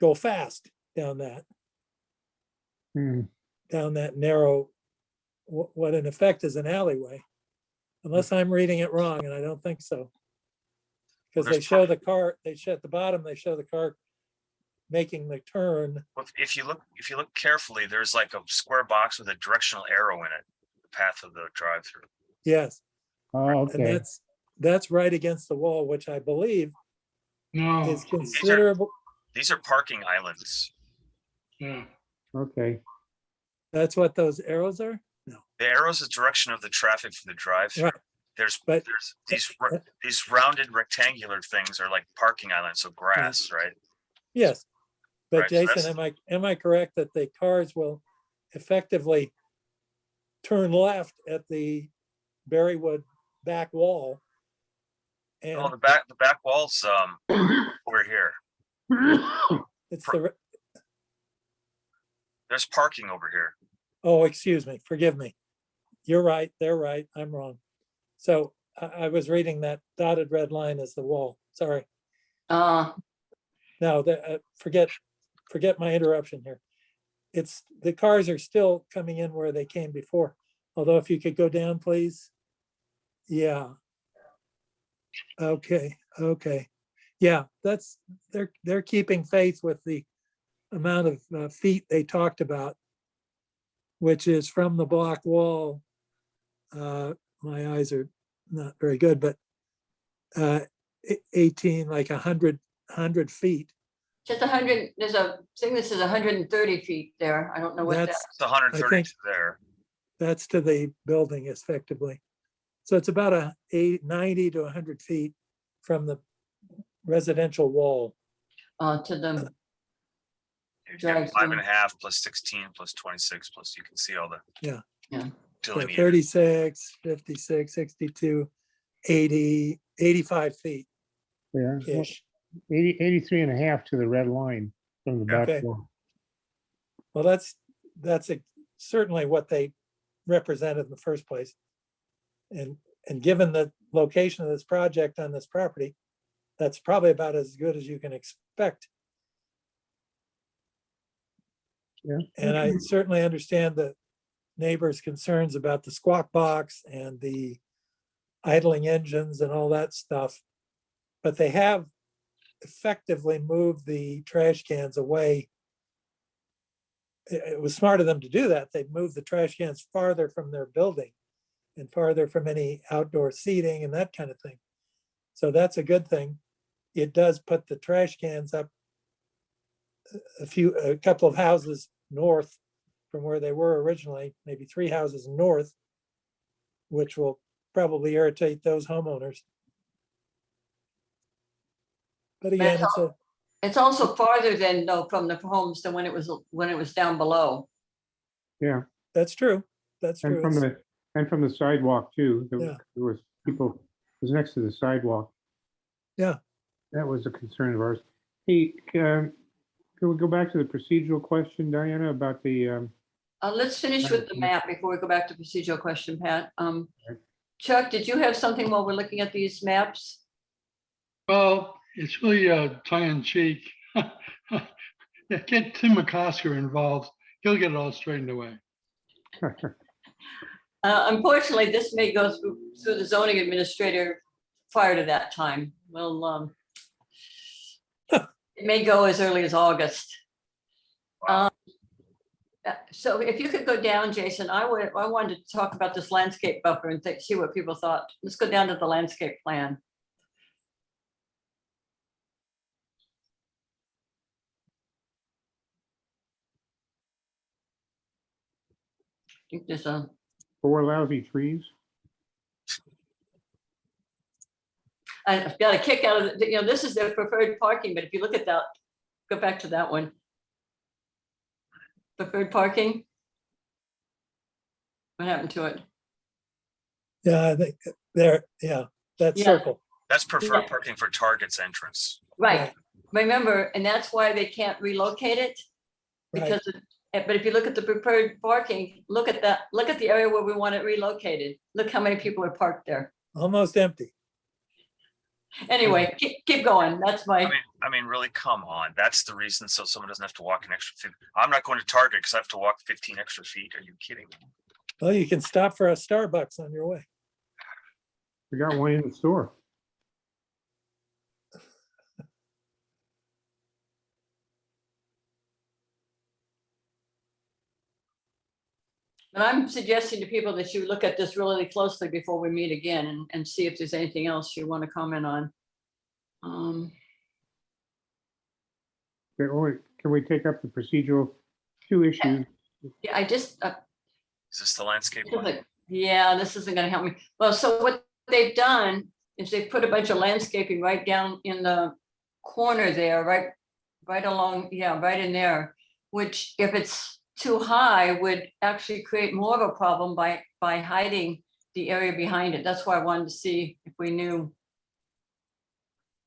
B: go fast down that narrow, what in effect is an alleyway. Unless I'm reading it wrong, and I don't think so. Because
E: There's
B: they show the car, at the bottom, they show the car making the turn.
E: Well, if you look carefully, there's like a square box with a directional arrow in it, the path of the drive-through.
B: Yes,
D: Oh,
B: and
D: okay.
B: that's right against the wall, which I believe
F: No,
B: is considerable.
E: These are parking islands.
F: yeah.
D: Okay.
B: That's what those arrows are? No,
E: The arrow is the direction of the traffic for the drive-through.
B: Right.
E: There's
B: But-
E: these rounded rectangular things are like parking islands, so grass, right?
B: yes. But
E: Right, so
B: Jason,
E: that's-
B: am I correct that the cars will effectively turn left at the Berrywood back wall?
E: Oh,
B: And
E: the back walls over here.
B: it's
E: There's parking over here.
B: oh, excuse me, forgive me. You're right, they're right, I'm wrong. So I was reading that dotted red line as the wall, sorry.
A: Uh,
B: Now, forget my interruption here. The cars are still coming in where they came before. Although if you could go down, please. Yeah. Okay. Yeah, they're keeping faith with the amount of feet they talked about, which is from the block wall. My eyes are not very good, but 18, like 100 feet.
A: just 100, there's a thing that says 130 feet there. I don't know what that,
B: That's
E: It's 130
B: think-
E: there.
B: That's to the building effectively. So it's about 90 to 100 feet from the residential wall.
A: to the,
E: You get
A: Drive
E: 5.5 plus 16 plus 26 plus you can see all the
B: Yeah.
A: Yeah.
E: delineators.
B: 36, 56, 62, 80, 85 feet
D: Yeah.
B: ish.
D: 83 and a half to the red line from the back
B: Okay.
D: wall.
B: Well, that's certainly what they represented in the first place. And given the location of this project on this property, that's probably about as good as you can expect.
D: Yeah.
B: And I certainly understand the neighbors' concerns about the squawk box and the idling engines and all that stuff. But they have effectively moved the trash cans away. It was smart of them to do that. They moved the trash cans farther from their building and farther from any outdoor seating and that kind of thing. So that's a good thing. It does put the trash cans up a couple of houses north from where they were originally, maybe 3 houses north, which will probably irritate those homeowners. But again,
A: It's also farther than, though, from the homes than when it was down below.
D: Yeah,
B: that's true. That's
D: and
B: true.
D: from
B: It's-
D: the sidewalk too.
B: Yeah.
D: There was people, it was next to the sidewalk.
B: Yeah.
D: That was a concern of ours. Hey, can we go back to the procedural question, Diana, about the,
A: Let's finish with the map before we go back to procedural question, Pat. Chuck, did you have something while we're looking at these maps?
F: Well, it's really tongue in cheek. Yeah, get Tim McCosker involved. He'll get it all straightened away.
A: Unfortunately, this may go through the zoning administrator prior to that time. Well, it may go as early as August. So if you could go down, Jason, I wanted to talk about this landscape buffer and see what people thought. Let's go down to the landscape plan. I think there's
D: 4 lousy trees?
A: I've got a kick out of it. This is their preferred parking, but if you look at that, go back to that one. Preferred parking. What happened to it?
B: Yeah, I think there, yeah, that
A: Yeah.
B: circle.
E: That's preferred
A: Yeah.
E: parking for Target's entrance.
A: Right, remember, and that's why they can't relocate it.
B: Right.
A: Because, but if you look at the preferred parking, look at that, look at the area where we want it relocated. Look how many people are parked there.
B: Almost empty.
A: Anyway, keep going. That's my,
E: I mean, really, come on. That's the reason. So someone doesn't have to walk an extra 50. I'm not going to Target because I have to walk 15 extra feet. Are you kidding me?
B: Well, you can stop for a Starbucks on your way.
D: We got one in the store.
A: but I'm suggesting to people that you look at this really closely before we meet again and see if there's anything else you want to comment on.
D: Okay, can we take up the procedural 2 issues?
A: Yeah, I just,
E: Is this the landscape one?
A: yeah, this isn't gonna help me. Well, so what they've done is they've put a bunch of landscaping right down in the corner there, right along, yeah, right in there, which if it's too high would actually create more of a problem by hiding the area behind it. That's why I wanted to see if we knew.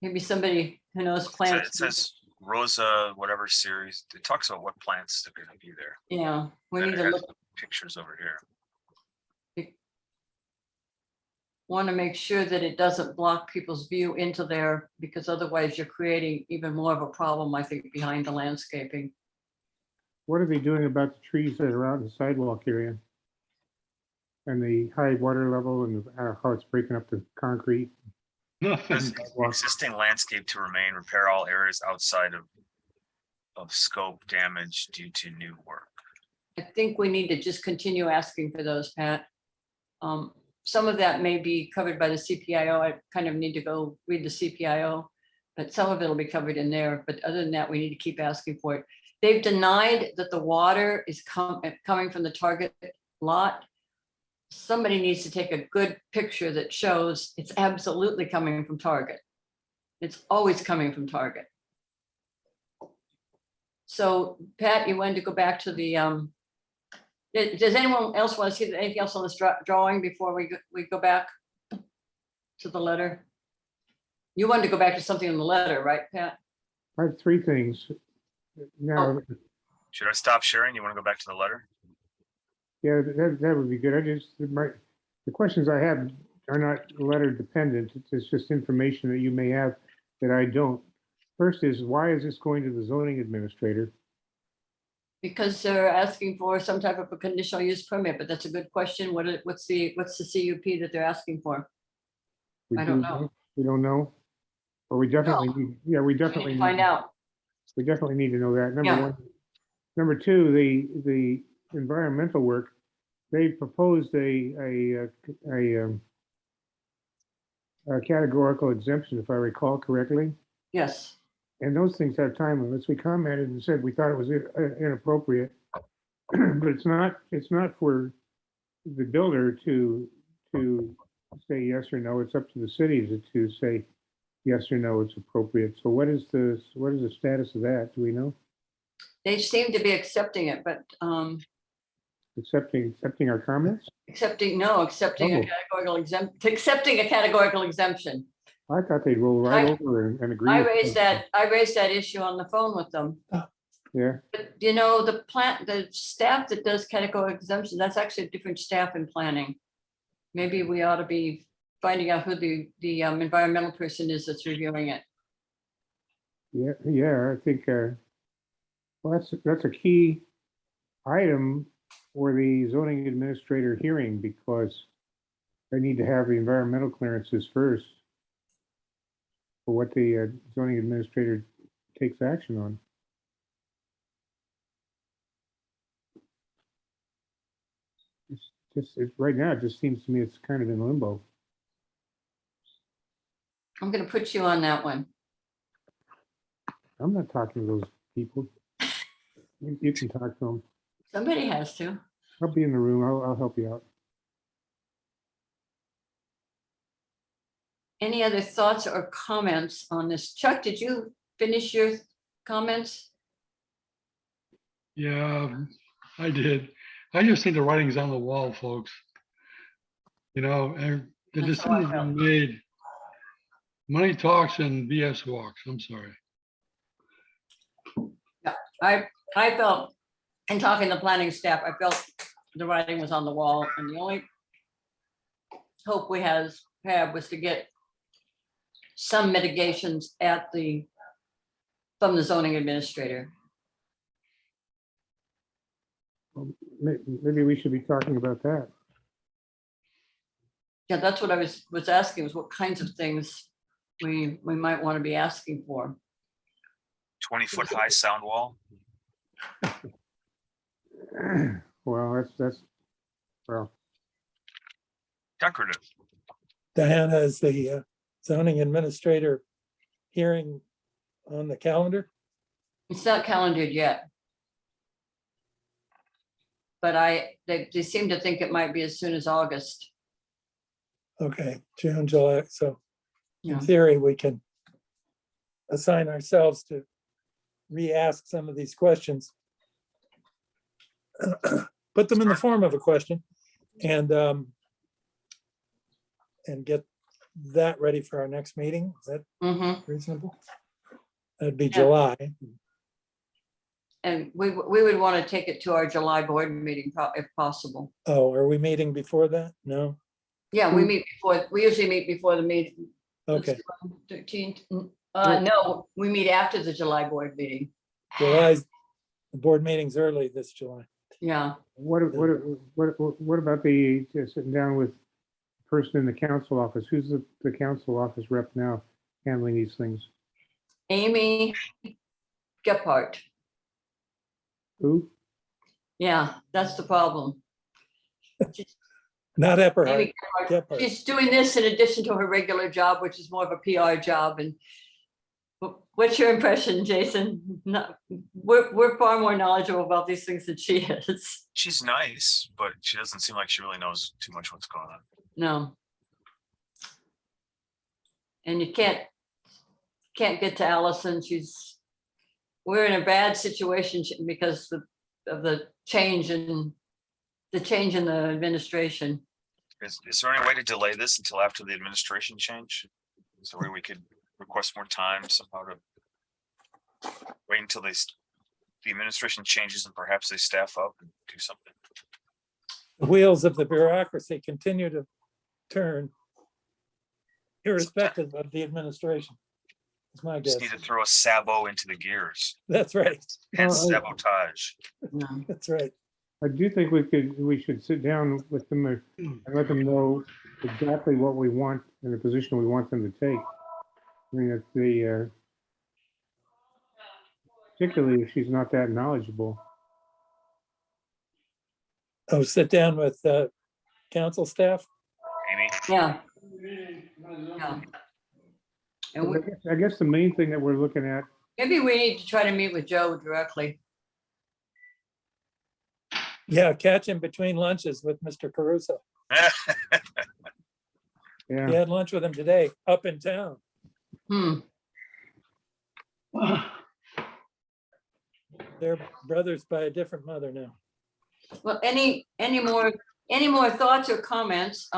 A: Maybe somebody who knows
E: It
A: plants.
E: says Rosa, whatever series. It talks about what plants are going to be there.
A: Yeah, we
E: And
A: need
E: it
A: to
E: has
A: look,
E: pictures over here.
A: want to make sure that it doesn't block people's view into there, because otherwise you're creating even more of a problem, I think, behind the landscaping.
D: What are they doing about the trees that are out in the sidewalk area? And the high water level and how it's breaking up the concrete?
F: Nothing.
E: Says existing landscape to remain, repair all areas outside of scope damage due to new work.
A: I think we need to just continue asking for those, Pat. Some of that may be covered by the CPIO. I kind of need to go read the CPIO, but some of it will be covered in there. But other than that, we need to keep asking for it. They've denied that the water is coming from the Target lot. Somebody needs to take a good picture that shows it's absolutely coming from Target. It's always coming from Target. So Pat, you wanted to go back to the, does anyone else want to see anything else on this drawing before we go back to the letter? You wanted to go back to something in the letter, right, Pat?
D: I have 3 things. Now,
E: Should I stop sharing? You want to go back to the letter?
D: Yeah, that would be good. The questions I have are not letter dependent. It's just information that you may have that I don't. First is, why is this going to the zoning administrator?
A: Because they're asking for some type of a conditional use permit, but that's a good question. What's the CUP that they're asking for?
D: We
A: I don't
D: do
A: know.
D: We don't know? Or we definitely
A: No.
D: need, yeah, we
A: We
D: definitely
A: need to find out.
D: We definitely need to know that. Number
A: Yeah.
D: one. Number two, the environmental work, they proposed a categorical exemption, if I recall correctly.
A: Yes,
D: And those things have time limits. We commented and said we thought it was inappropriate. But it's not for the builder to say yes or no. It's up to the cities to say yes or no, it's appropriate. So what is the status of that? Do we know?
A: they seem to be accepting it, but
D: Accepting our comments?
A: accepting a
D: Oh.
A: categorical categorical exemption.
D: I thought they'd roll right over and agree.
A: I
D: with
A: raised
D: us.
A: that issue on the phone with them.
D: Yeah,
A: But the staff that does categorical exemption, that's actually a different staff in planning. Maybe we ought to be finding out who the environmental person is that's reviewing it.
D: yeah, I think, well, that's a key item for the zoning administrator hearing, because they need to have the environmental clearances first for what the zoning administrator takes action on. Right now, it just seems to me it's kind of in limbo.
A: I'm gonna put you on that one.
D: I'm not talking to those people. You can talk to them.
A: Somebody has to.
D: I'll be in the room. I'll help you out.
A: Any other thoughts or comments on this? Chuck, did you finish your comments?
F: Yeah, I did. I just think the writing's on the wall, folks. You know, and the
A: That's how I
F: decision's been made. Money talks and BS walks. I'm sorry.
A: I felt, in talking to the planning staff, I felt the writing was on the wall, and the only hope we had was to get some mitigations from the zoning administrator.
D: Well, maybe we should be talking about that.
A: Yeah, that's what I was asking, was what kinds of things we might want to be asking for.
E: 20-foot high sound wall.
D: Well, well,
E: Decorative.
B: Diana, is the zoning administrator hearing on the calendar?
A: It's not calendared yet. But they seem to think it might be as soon as August.
B: Okay, June, July. So
A: Yeah.
B: in theory, we can assign ourselves to re-ask some of these questions. Put them in the form of a question and get that ready for our next meeting. Is that
A: Mhm.
B: reasonable? That'd be
A: Yeah.
B: July.
A: And we would want to take it to our July board meeting if possible.
B: Oh, are we meeting before that? No?
A: Yeah, we usually meet before the meeting.
B: Okay,
A: 13th. No, we meet after the July board meeting.
B: July's, the board meeting's early this July.
A: Yeah,
D: what about the sitting down with the person in the council office? Who's the council office rep now handling these things?
A: Amy Gephardt.
D: Who?
A: Yeah, that's the problem.
B: Not Epperhart.
A: Amy
B: Gephardt.
A: She's doing this in addition to her regular job, which is more of a PR job. And what's your impression, Jason? No, we're far more knowledgeable about these things than she is.
E: She's nice, but she doesn't seem like she really knows too much what's going on.
A: No. And you can't get to Allison. We're in a bad situation because of the change in the administration.
E: Is there any way to delay this until after the administration change? Is there a way we could request more time somehow to wait until they the administration changes and perhaps they staff up and do something.
B: The wheels of the bureaucracy continue to turn irrespective of the administration. That's my guess.
E: Just need to throw a sabot into the gears
B: That's right.
E: and
D: Oh,
E: sabotage.
A: No.
B: That's right.
D: I do think we should sit down with them and let them know exactly what we want and the position we want them to take. I mean, if the, particularly if she's not that knowledgeable.
B: Oh, sit down with council staff.
E: Amy,
A: Yeah. Yeah. And we,
D: I guess the main thing that we're looking at,
A: maybe we need to try to meet with Joe directly.
B: Yeah, catch him between lunches with Mr. Caruso.
D: yeah,
B: He had lunch with him today up in town.
A: Hmm.
B: They're brothers by a different mother now.
A: Well, any more thoughts or comments,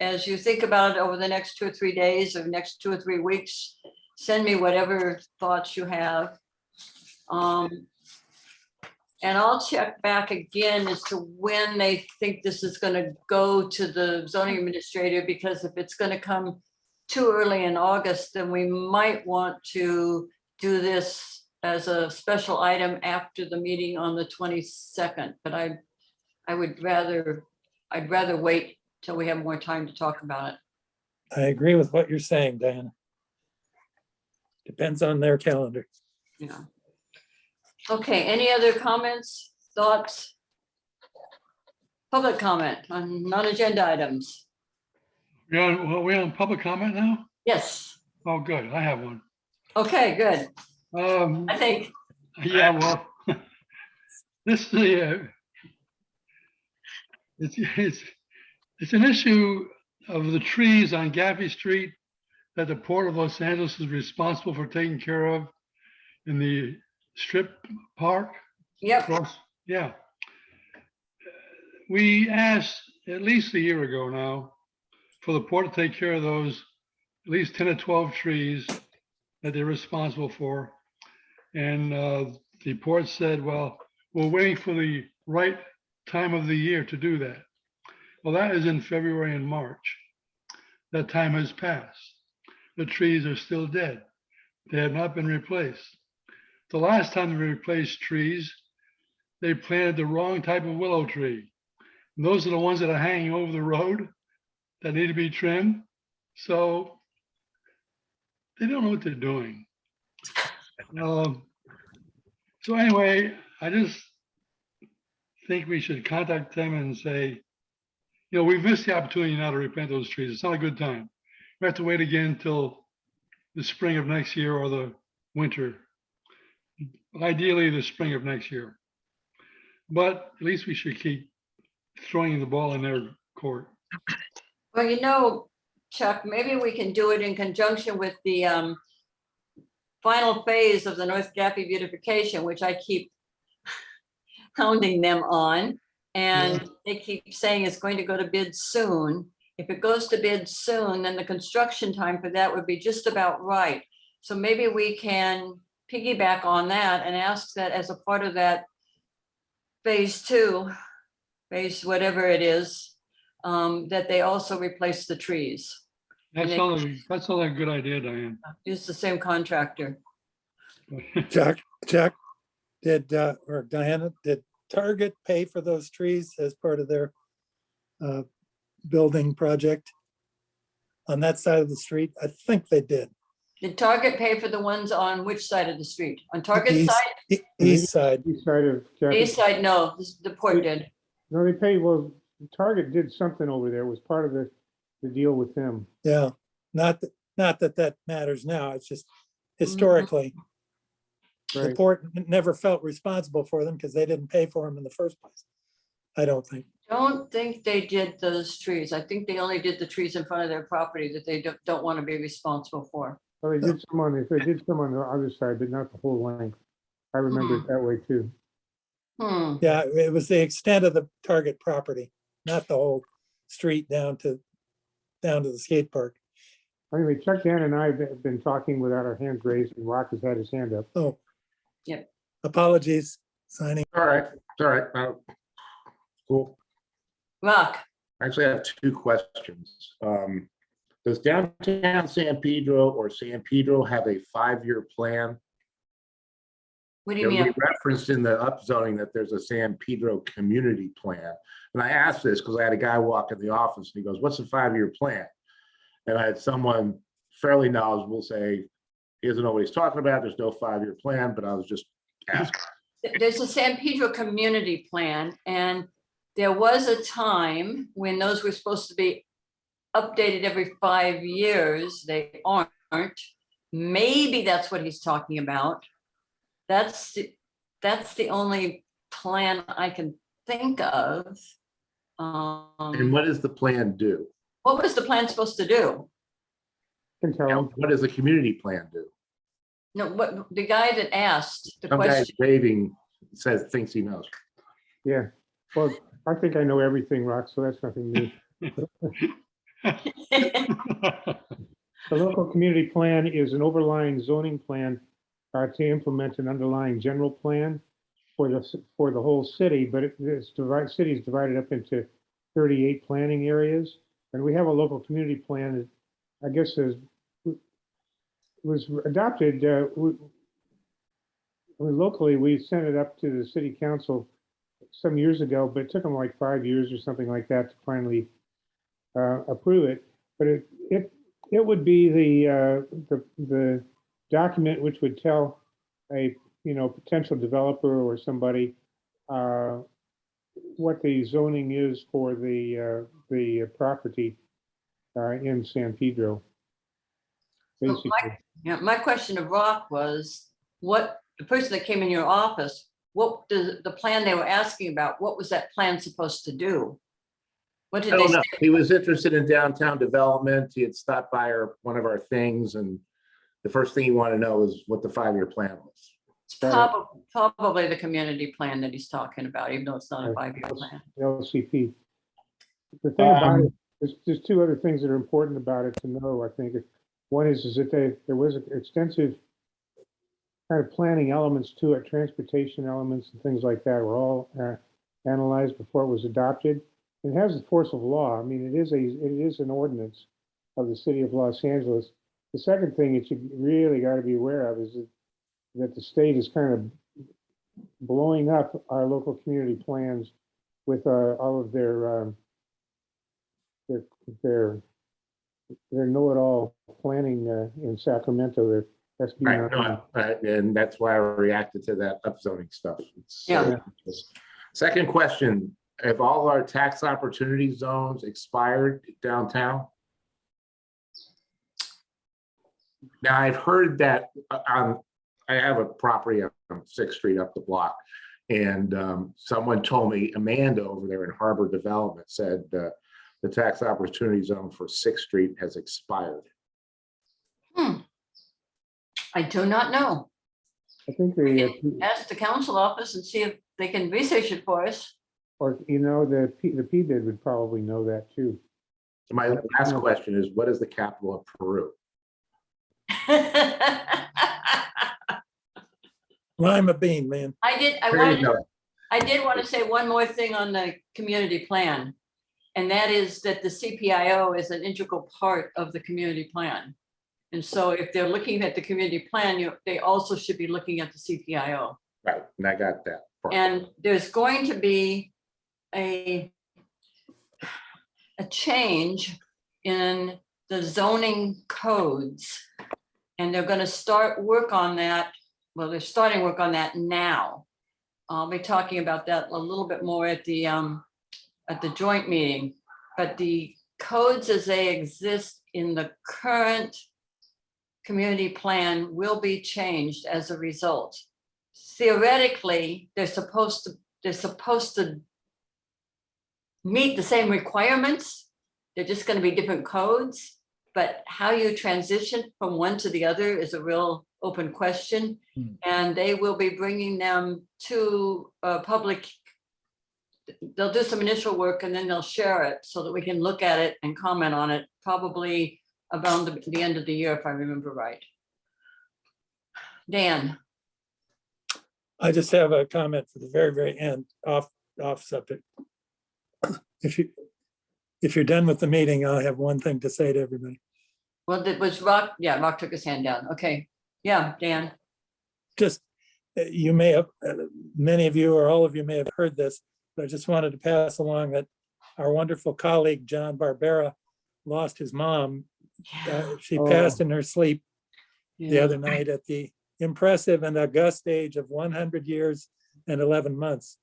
A: as you think about it over the next 2 or 3 days or next 2 or 3 weeks? Send me whatever thoughts you have. And I'll check back again as to when they think this is gonna go to the zoning administrator, because if it's gonna come too early in August, then we might want to do this as a special item after the meeting on the 22nd, but I'd rather wait till we have more time to talk about it.
B: I agree with what you're saying, Diana. Depends on their calendar.
A: Yeah. Okay, any other comments, thoughts? Public comment on non-agenda items?
F: We're on public comment now?
A: Yes,
F: Oh, good. I have one.
A: okay, good. I think,
F: Yeah, well, this, it's an issue of the trees on Gaffey Street that the Port of Los Angeles is responsible for taking care of in the strip park.
A: yep,
F: Yeah. We asked at least a year ago now for the port to take care of those at least 10 or 12 trees that they're responsible for. And the port said, well, we're waiting for the right time of the year to do that. Well, that is in February and March. That time has passed. The trees are still dead. They have not been replaced. The last time they replaced trees, they planted the wrong type of willow tree. And those are the ones that are hanging over the road that need to be trimmed. So they don't know what they're doing. So anyway, I just think we should contact them and say, we've missed the opportunity now to replant those trees. It's not a good time. We have to wait again until the spring of next year or the winter. Ideally, the spring of next year. But at least we should keep throwing the ball in their court.
A: well, Chuck, maybe we can do it in conjunction with the final phase of the North Gaffey beautification, which I keep hounding them on. And they keep saying it's going to go to bid soon. If it goes to bid soon, then the construction time for that would be just about right. So maybe we can piggyback on that and ask that as a part of that phase 2, phase whatever it is, that they also replace the trees.
F: That's not a good idea, Diane.
A: Use the same contractor.
B: Chuck, or Diana, did Target pay for those trees as part of their building project on that side of the street? I think they did.
A: Did Target pay for the ones on which side of the street? On Target's
B: East-
A: side?
B: East side.
D: east side of.
A: East side, no, the port did.
D: No, they paid, well, Target did something over there, it was part of the deal with them.
B: Yeah, not that matters now. It's just historically, the
D: Right.
B: port never felt responsible for them because they didn't pay for them in the first place. I don't think.
A: Don't think they did those trees. I think they only did the trees in front of their property that they don't want to be responsible for.
D: Well, they did some on the other side, but not the whole length. I remember it that way too.
B: Yeah, it was the extent of the Target property, not the whole street down to the skate park.
D: Anyway, Chuck, Dan and I have been talking without our hands raised, and Rock has had his hand up.
B: Oh.
A: Yep.
B: Apologies. Signing.
C: All right, cool.
A: Rock,
C: Actually, I have two questions. Does downtown San Pedro or San Pedro have a 5-year plan?
A: what do you
C: We
A: mean?
C: referenced in the upzoning that there's a San Pedro community plan. And I asked this because I had a guy walk in the office and he goes, what's the 5-year plan? And I had someone fairly knowledgeable say, he doesn't know what he's talking about. There's no 5-year plan, but I was just asking.
A: There's a San Pedro community plan, and there was a time when those were supposed to be updated every 5 years. They aren't. Maybe that's what he's talking about. That's the only plan I can think of.
C: And what does the plan do?
A: What was the plan supposed to do?
D: Can tell them.
C: What does the community plan do?
A: No, what the guy that asked the
C: Some guy's
A: question.
C: raving, thinks he knows.
D: Yeah, well, I think I know everything, Rock, so that's nothing new. The local community plan is an overlying zoning plan to implement an underlying general plan for the whole city, but city is divided up into 38 planning areas. And we have a local community plan that I guess was adopted locally. We sent it up to the city council some years ago, but it took them like 5 years or something like that to finally approve it. But it would be the document which would tell a potential developer or somebody what the zoning is for the property in San Pedro.
A: So
D: Basically,
A: my question to Rock was, what the person that came in your office, what the plan they were asking about, what was that plan supposed to do? What did
C: I
A: they
C: don't
A: say?
C: know. He was interested in downtown development. He had stopped by one of our things, and the first thing he wanted to know was what the 5-year plan was.
A: It's probably the community plan that he's talking about, even though it's not a 5-year plan.
D: the LCP. The thing about it, there's two other things that are important about it to know, I think. One is that there was extensive kind of planning elements to it, transportation elements and things like that were all analyzed before it was adopted. It has the force of law. I mean, it is an ordinance of the city of Los Angeles. The second thing that you really got to be aware of is that the state is kind of blowing up our local community plans with all of their know-it-all planning in Sacramento. Their SB
C: Right,
D: 9.
C: and that's why I reacted to that upzoning stuff.
A: Yeah.
C: Second question, have all our tax opportunity zones expired downtown? Now, I've heard that I have a property on 6th Street up the block, and someone told me, Amanda over there in Harbor Development said the tax opportunity zone for 6th Street has expired.
A: I do not know.
D: I think
A: Ask the council office and see if they can research it for us.
D: or the PBID would probably know that too.
C: My last question is, what is the capital of Peru?
B: Lima bean, man.
A: I
C: There you go.
A: did want to say one more thing on the community plan. And that is that the CPIO is an integral part of the community plan. And so if they're looking at the community plan, they also should be looking at the CPIO.
C: Right, and I got that part.
A: And there's going to be a change in the zoning codes. And they're going to start work on that. Well, they're starting work on that now. I'll be talking about that a little bit more at the joint meeting. But the codes as they exist in the current community plan will be changed as a result. Theoretically, they're supposed to meet the same requirements. They're just going to be different codes, but how you transition from one to the other is a real open question. And they will be bringing them to public. They'll do some initial work and then they'll share it so that we can look at it and comment on it, probably around the end of the year, if I remember right. Dan.
B: I just have a comment for the very, very end, off subject. If you're done with the meeting, I'll have one thing to say to everybody.
A: Well, that was Rock. Yeah, Rock took his hand down. Okay. Yeah, Dan.
B: Just, you may have, many of you or all of you may have heard this, but I just wanted to pass along that our wonderful colleague, John Barbera, lost his mom. She passed in her sleep the
A: Yeah.
B: other night at the impressive and august age of 100 years and 11 months.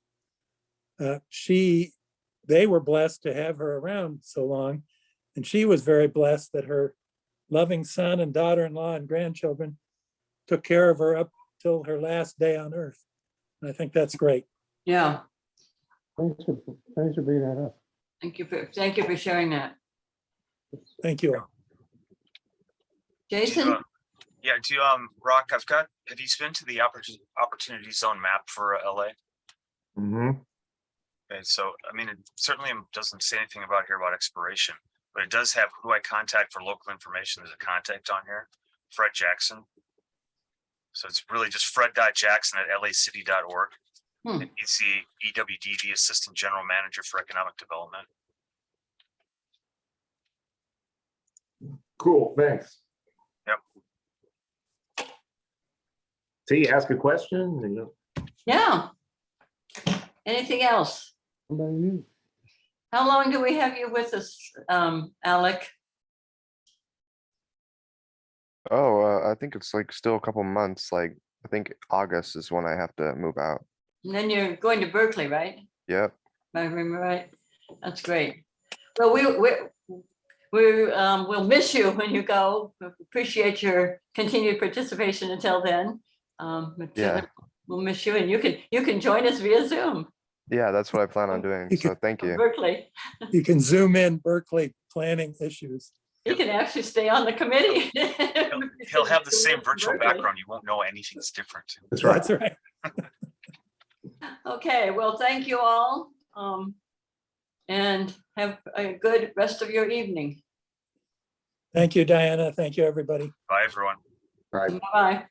B: They were blessed to have her around so long, and she was very blessed that her loving son and daughter-in-law and grandchildren took care of her up till her last day on earth. And I think that's great.
A: Yeah.
D: Thanks for bringing that up.
A: Thank you for sharing that.
B: Thank you all.
A: Jason?
E: Yeah, Rock, have you been to the opportunity zone map for LA?
C: Mhm.
E: Okay, so, I mean, it certainly doesn't say anything about here about expiration, but it does have who I contact for local information. There's a contact on here, Fred Jackson. So it's really just fred.jackson@lacity.org.
A: Hmm.
E: And he's the EWDD Assistant General Manager for Economic Development.
C: Cool, thanks.
E: Yep.
C: See, ask a question, and you
A: Yeah. Anything else?
D: How about you?
A: How long do we have you with us, Alec?
G: Oh, I think it's like still a couple months, like, I think August is when I have to move out.
A: And then you're going to Berkeley, right?
G: Yep.
A: If I remember right? That's great. Well, we'll miss you when you go. We appreciate your continued participation until then. But
G: Yeah.
A: we'll miss you, and you can join us via Zoom
G: Yeah, that's what I plan on doing.
B: You
G: So
B: can-
G: thank
A: from
G: you.
A: Berkeley.
B: You can zoom in Berkeley planning issues.
A: You can actually stay on the committee.
E: He'll have the same virtual
A: Berkeley.
E: background. You won't know anything's different.
C: That's right.
B: That's right.
A: Okay, well, thank you all. And have a good rest of your evening.
B: Thank you, Diana. Thank you, everybody.
E: Bye, everyone.
C: Right.
A: Bye-bye.